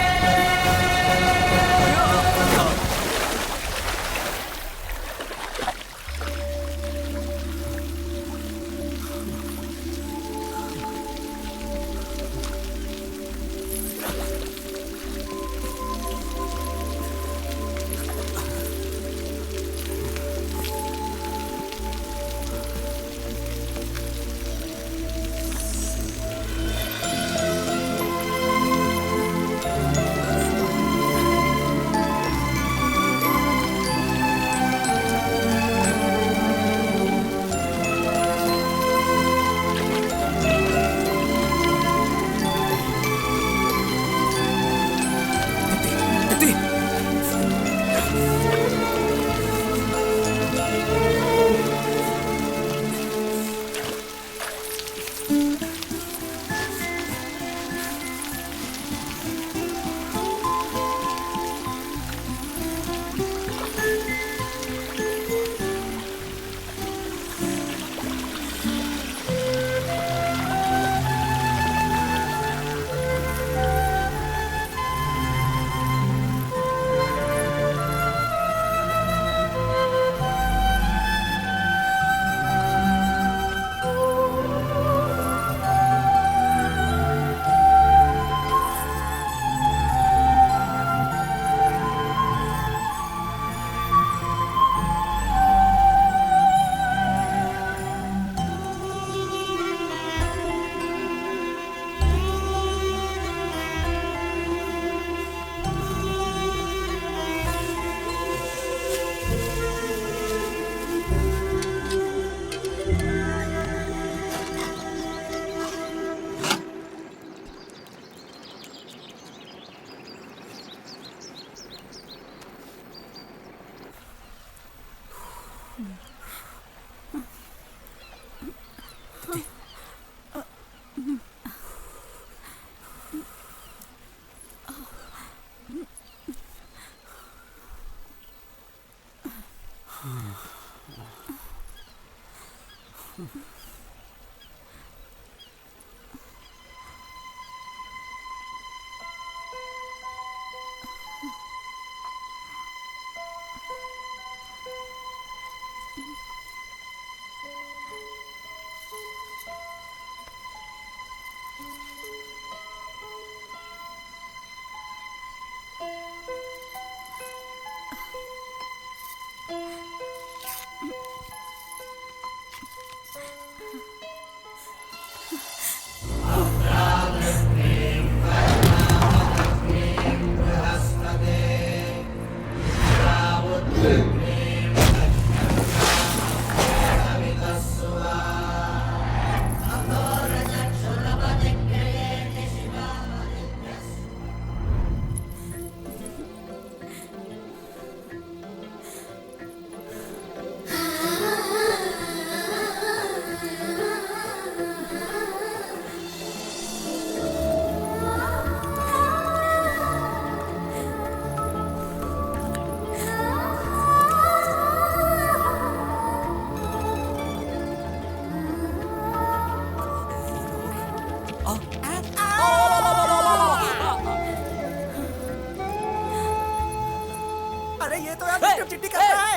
चिट्ठी कर रहा है।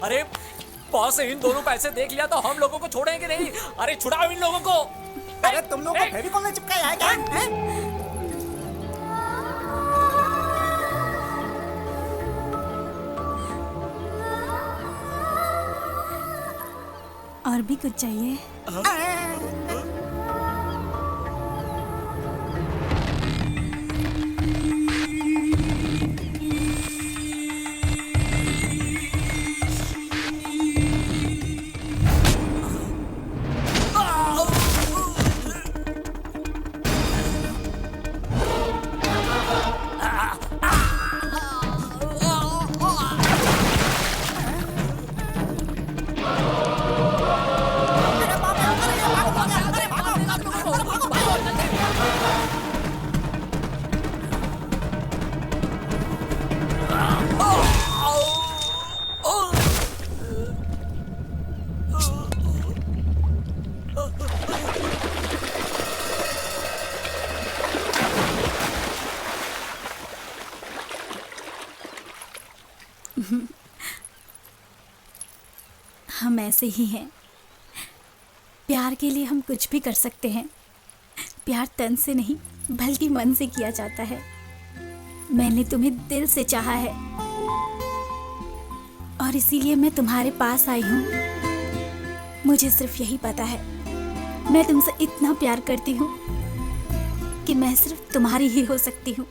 अरे बॉस इन दोनों को ऐसे देख लिया तो हम लोगों को छोड़ेंगे नहीं। अरे छुड़ाओ इन लोगों को। अरे तुम लोगों को फेविकॉल में चिपकाया है क्या? और भी कुछ चाहिए? हम ऐसे ही हैं। प्यार के लिए हम कुछ भी कर सकते हैं। प्यार तन से नहीं बल्कि मन से किया जाता है। मैंने तुम्हें दिल से चाहा है और इसीलिए मैं तुम्हारे पास आई हूँ। मुझे सिर्फ यही पता है, मैं तुमसे इतना प्यार करती हूँ कि मैं सिर्फ तुम्हारी ही हो सकती हूँ।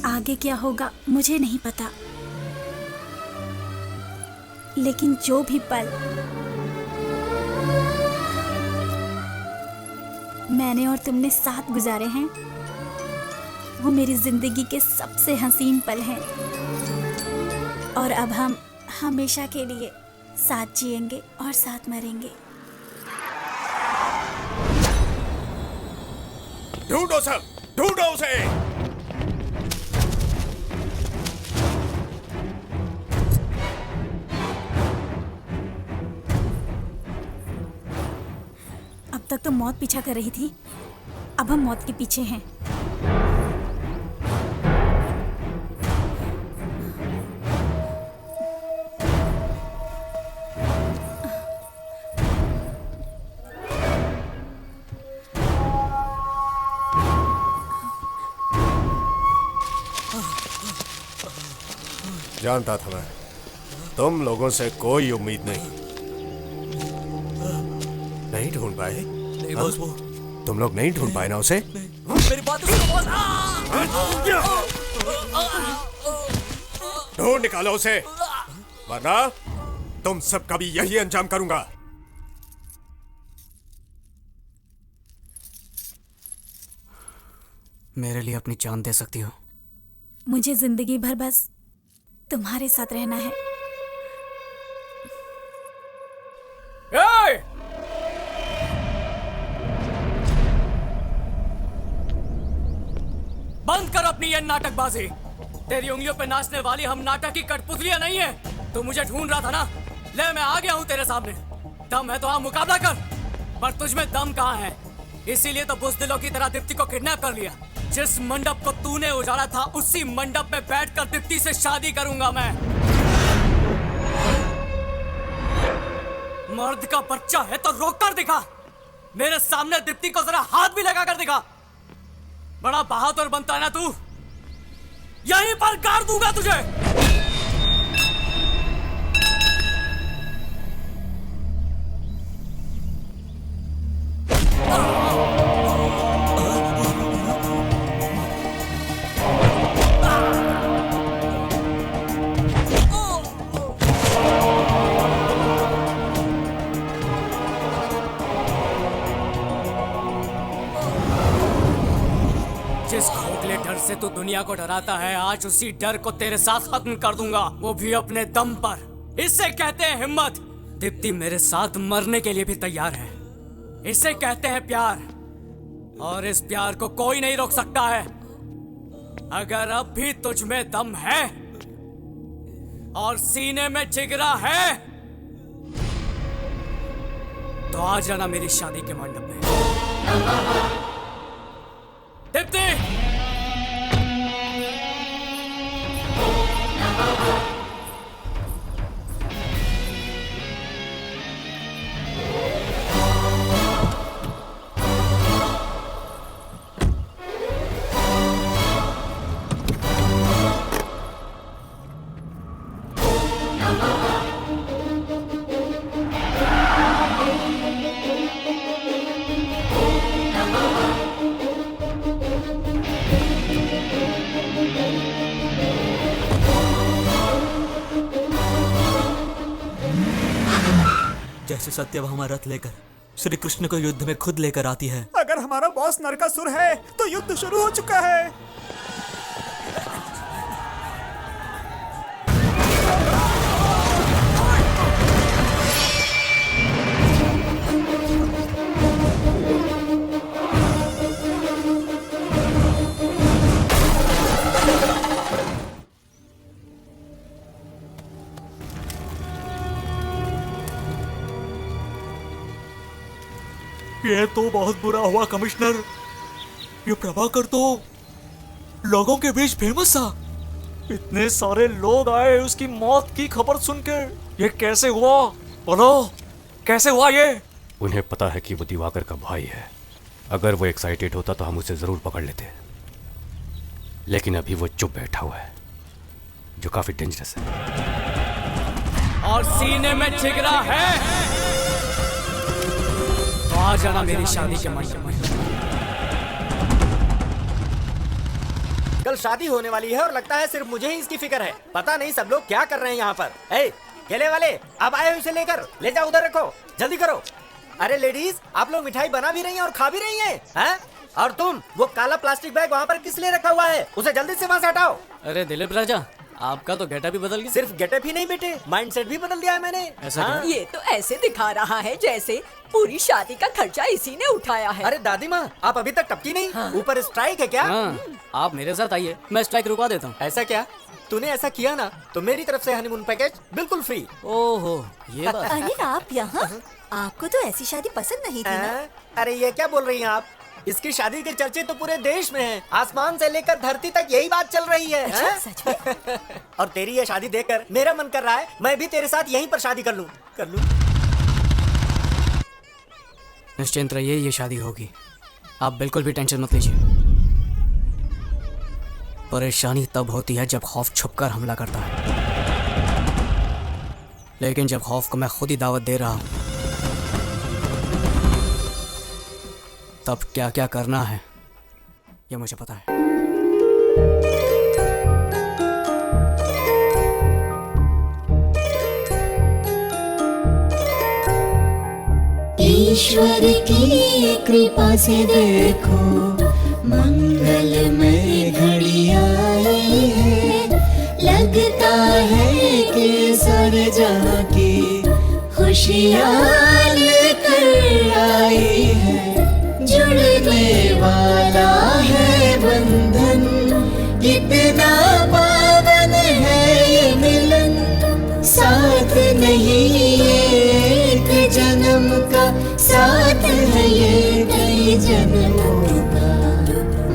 आगे क्या होगा मुझे नहीं पता, लेकिन जो भी पल मैंने और तुमने साथ गुजारे हैं वो मेरी जिंदगी के सबसे हसीन पल हैं। और अब हम हमेशा के लिए साथ जिएंगे और साथ मरेंगे। ढूंढो सब, ढूंढो उसे। अब तक तो मौत पीछा कर रही थी, अब हम मौत के पीछे हैं। जानता था मैं, तुम लोगों से कोई उम्मीद नहीं। नहीं ढूंढ पाए? नहीं बॉस, वो तुम लोग नहीं ढूंढ पाए ना उसे? मेरी बात सुनो बॉस। ढूंढ निकालो उसे, वरना तुम सबका भी यही अंजाम करूंगा। मेरे लिए अपनी जान दे सकती हो? मुझे जिंदगी भर बस तुम्हारे साथ रहना है। बंद कर अपनी ये नाटकबाजी। तेरी उंगलियों पे नाचने वाली हम नाटक की कठपुतलियां नहीं है। तू मुझे ढूंढ रहा था ना, ले मैं आ गया हूँ तेरे सामने। दम है तो हाँ मुकाबला कर, पर तुझमें दम कहाँ है? इसीलिए तो बुज़दिलों की तरह दीप्ति को किडनैप कर लिया। जिस मंडप को तूने उजाड़ा था उसी मंडप में बैठकर दीप्ति से शादी करूंगा मैं। मर्द का बच्चा है तो रोक कर दिखा। मेरे सामने दीप्ति को जरा हाथ भी लगा कर दिखा। बड़ा बहादुर बनता है ना तू, यहीं पर गाड़ दूंगा तुझे। जिस खोखले डर से तू दुनिया को डराता है, आज उसी डर को तेरे साथ खत्म कर दूंगा, वो भी अपने दम पर। इससे कहते हैं हिम्मत। दीप्ति मेरे साथ मरने के लिए भी तैयार है। इसे कहते हैं प्यार, और इस प्यार को कोई नहीं रोक सकता है। अगर अब भी तुझ में दम है और सीने में जिगरा है तो आ जाना मेरी शादी के मंडप में। दीप्ति! जैसे सत्यभामा रथ लेकर श्री कृष्ण को युद्ध में खुद लेकर आती है। अगर हमारा बॉस नरकासुर है तो युद्ध शुरू हो चुका है। ये तो बहुत बुरा हुआ कमिश्नर। ये प्रभाकर तो लोगों के बीच फेमस था, इतने सारे लोग आए उसकी मौत की खबर सुनकर। ये कैसे हुआ? बोलो, कैसे हुआ ये? उन्हें पता है कि वो दिवाकर का भाई है। अगर वो एक्साइटेड होता तो हम उसे जरूर पकड़ लेते, लेकिन अभी वो चुप बैठा हुआ है, जो काफी डेंजरस है। और सीने में जिगरा है तो आ जाना मेरी शादी के मंडप में। कल शादी होने वाली है और लगता है सिर्फ मुझे ही इसकी फिक्र है। पता नहीं सब लोग क्या कर रहे हैं यहाँ पर। ए, केले वाले, अब आए हो इसे लेकर, ले जाओ उधर रखो, जल्दी करो। अरे लेडीज, आप लोग मिठाई बना भी रही हैं और खा भी रही हैं, हैं? और तुम वो काला प्लास्टिक बैग वहाँ पर किस लिए रखा हुआ है? उसे जल्दी से वहाँ से हटाओ। अरे दिलीप राजा, आपका तो गेटअप भी बदल गया। सिर्फ गेटअप ही नहीं बेटे, माइंडसेट भी बदल दिया है मैंने। ऐसा क्या? ये तो ऐसे दिखा रहा है जैसे पूरी शादी का खर्चा इसी ने उठाया है। अरे दादी माँ, आप अभी तक टपकी नहीं? ऊपर स्ट्राइक है क्या? आप मेरे साथ आइए, मैं स्ट्राइक रुकवा देता हूँ। ऐसा क्या? तूने ऐसा किया ना तो मेरी तरफ से हनीमून पैकेज बिल्कुल फ्री। ओहो, ये बात। अरे आप यहाँ? आपको तो ऐसी शादी पसंद नहीं थी ना? अरे ये क्या बोल रही हैं आप? इसकी शादी के चर्चे तो पूरे देश में हैं। आसमान से लेकर धरती तक यही बात चल रही है। अच्छा, सच में? और तेरी ये शादी देखकर मेरा मन कर रहा है मैं भी तेरे साथ यहीं पर शादी कर लूं। निश्चिंत रहिए, ये शादी होगी। आप बिल्कुल भी टेंशन मत लीजिए। परेशानी तब होती है जब खौफ छुपकर हमला करता है, लेकिन जब खौफ को मैं खुद ही दावत दे रहा हूं, तब क्या क्या करना है ये मुझे पता है। ईश्वर की कृपा से देखो मंगलमय घड़ी आई है। लगता है कि सारे जहां की खुशियां लेकर आई है। जुड़ने वाला है बंधन, कितना पावन है ये मिलन। साथ नहीं एक जन्म का, साथ है ये कई जन्मों का।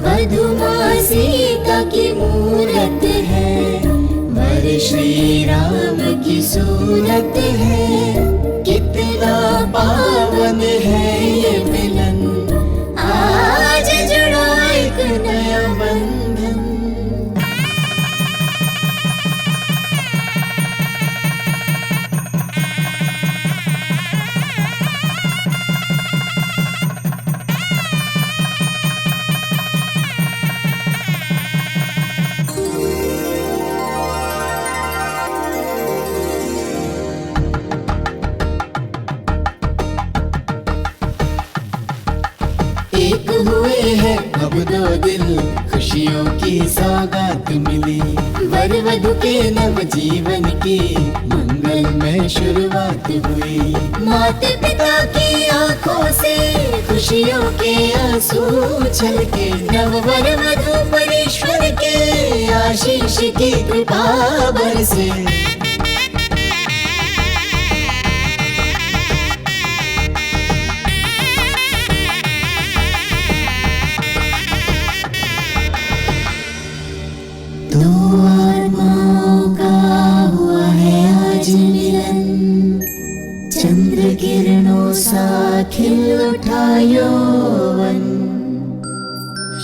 वधुमा सीता की मूरत है, वर श्री राम की सूरत है। कितना पावन है ये मिलन, आज जुड़ा एक नया बंधन। एक हुए हैं अब दो दिल, खुशियों की सौगात मिली। वर वधु के नव जीवन की मंगलमय शुरुआत हुई। माता पिता की आंखों से खुशियों के आंसू छलके। नव वर वधु पर ईश्वर के आशीष की कृपा बरसे। दो आत्माओं का हुआ है आज मिलन। चंद्र किरणों सा खिल उठा यौवन।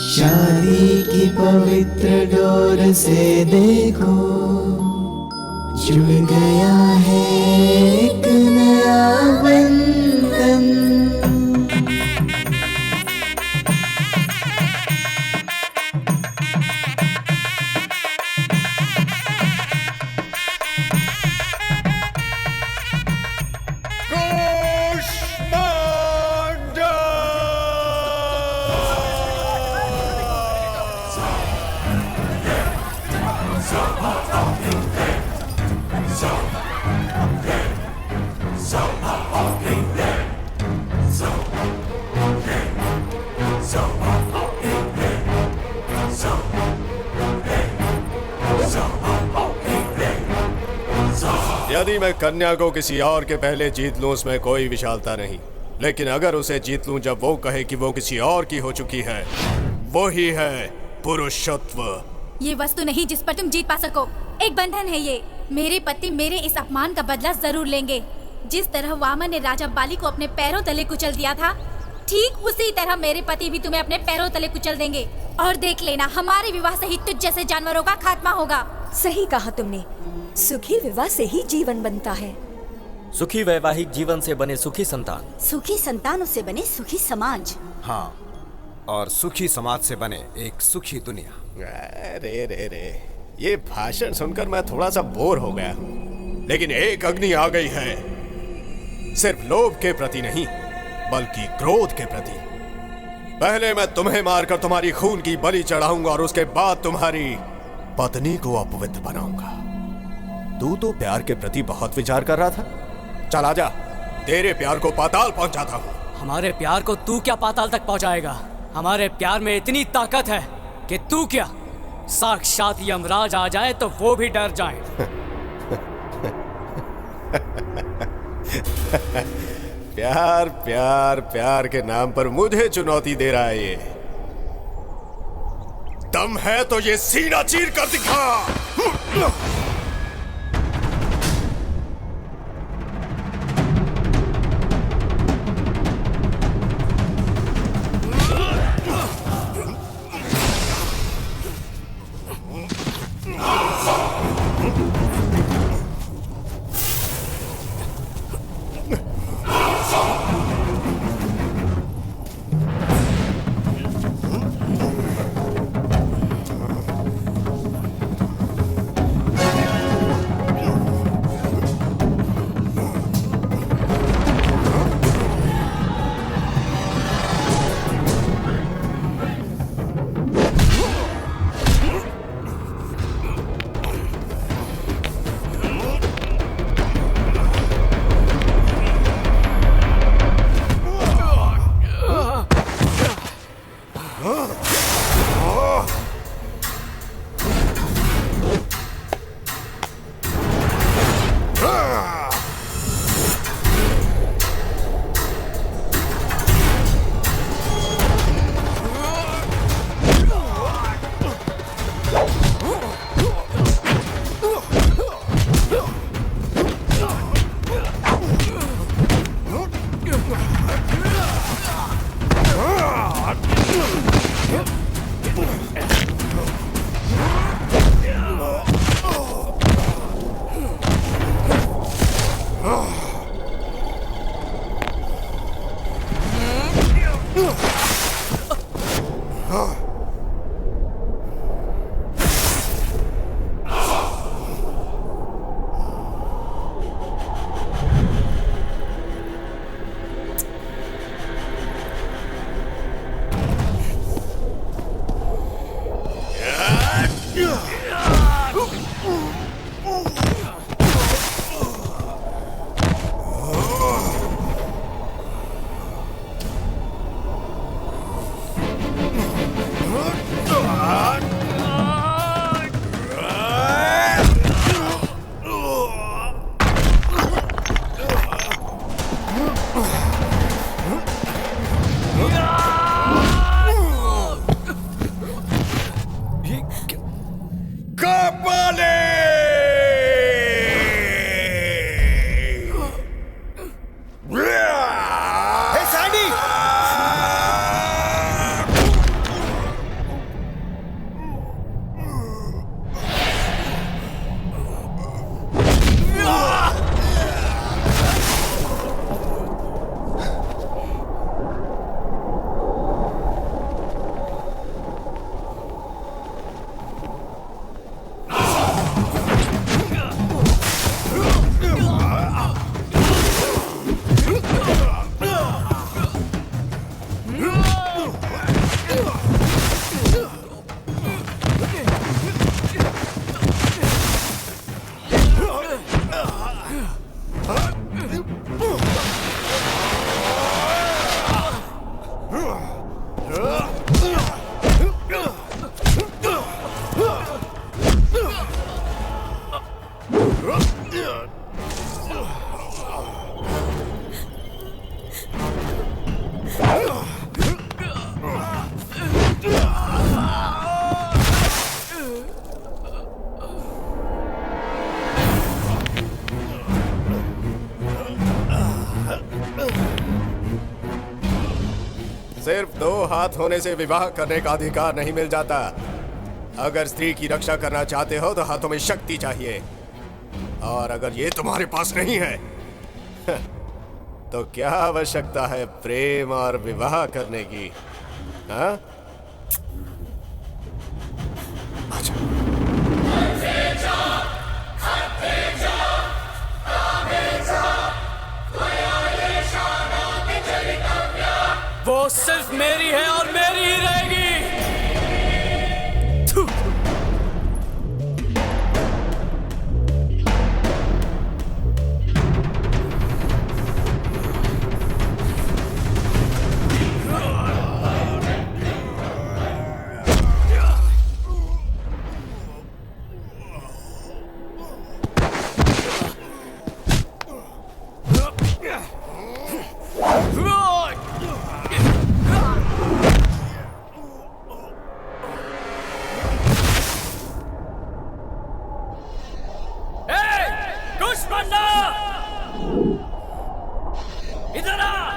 शादी की पवित्र डोर से देखो जुड़ गया है एक नया बंधन। यदि मैं कन्या को किसी और के पहले जीत लूं उसमें कोई विशालता नहीं, लेकिन अगर उसे जीत लूं जब वो कहे कि वो किसी और की हो चुकी है, वो ही है पुरुषत्व। ये वस्तु नहीं जिस पर तुम जीत पा सको। एक बंधन है ये। मेरे पति मेरे इस अपमान का बदला जरूर लेंगे। जिस तरह वामन ने राजा बाली को अपने पैरों तले कुचल दिया था, ठीक उसी तरह मेरे पति भी तुम्हें अपने पैरों तले कुचल देंगे। और देख लेना, हमारे विवाह से ही तुझ जैसे जानवरों का खात्मा होगा। सही कहा तुमने। सुखी विवाह से ही जीवन बनता है। सुखी वैवाहिक जीवन से बने सुखी संतान, सुखी संतानों से बने सुखी समाज। हाँ, और सुखी समाज से बने एक सुखी दुनिया। रे रे रे, ये भाषण सुनकर मैं थोड़ा सा बोर हो गया हूँ। लेकिन एक अग्नि आ गई है, सिर्फ लोभ के प्रति नहीं बल्कि क्रोध के प्रति। पहले मैं तुम्हें मारकर तुम्हारी खून की बलि चढ़ाऊंगा और उसके बाद तुम्हारी पत्नी को अपवित्र बनाऊंगा। तू तो प्यार के प्रति बहुत विचार कर रहा था। चल आजा, तेरे प्यार को पाताल पहुंचाता हूँ। हमारे प्यार को तू क्या पाताल तक पहुंचाएगा? हमारे प्यार में इतनी ताकत है कि तू क्या, साक्षात यमराज आ जाए तो वो भी डर जाए। प्यार प्यार प्यार के नाम पर मुझे चुनौती दे रहा है ये। दम है तो ये सीना चीर कर दिखा। हाथ होने से विवाह करने का अधिकार नहीं मिल जाता। अगर स्त्री की रक्षा करना चाहते हो तो हाथों में शक्ति चाहिए, और अगर ये तुम्हारे पास नहीं है तो क्या आवश्यकता है प्रेम और विवाह करने की? हाँ? वो सिर्फ मेरी है और मेरी ही रहेगी। इधर आ।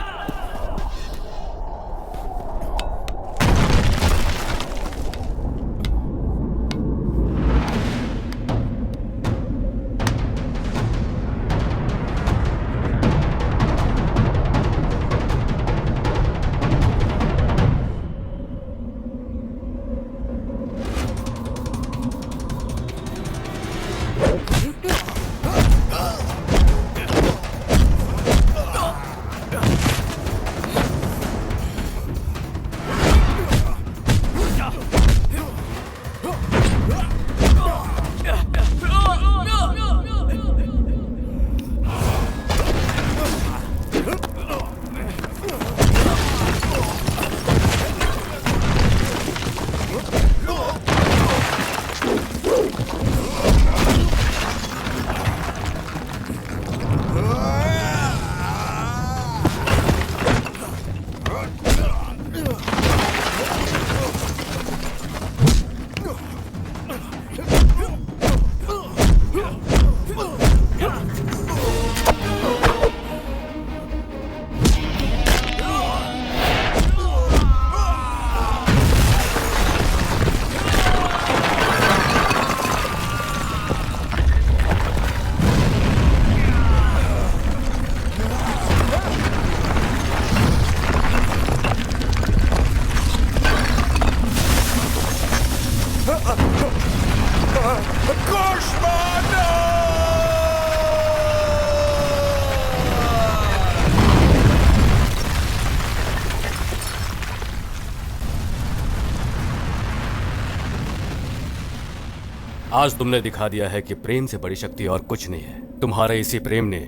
आज तुमने दिखा दिया है कि प्रेम से बड़ी शक्ति और कुछ नहीं है। तुम्हारे इसी प्रेम ने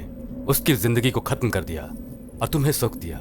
उसकी जिंदगी को खत्म कर दिया और तुम्हें सुख दिया।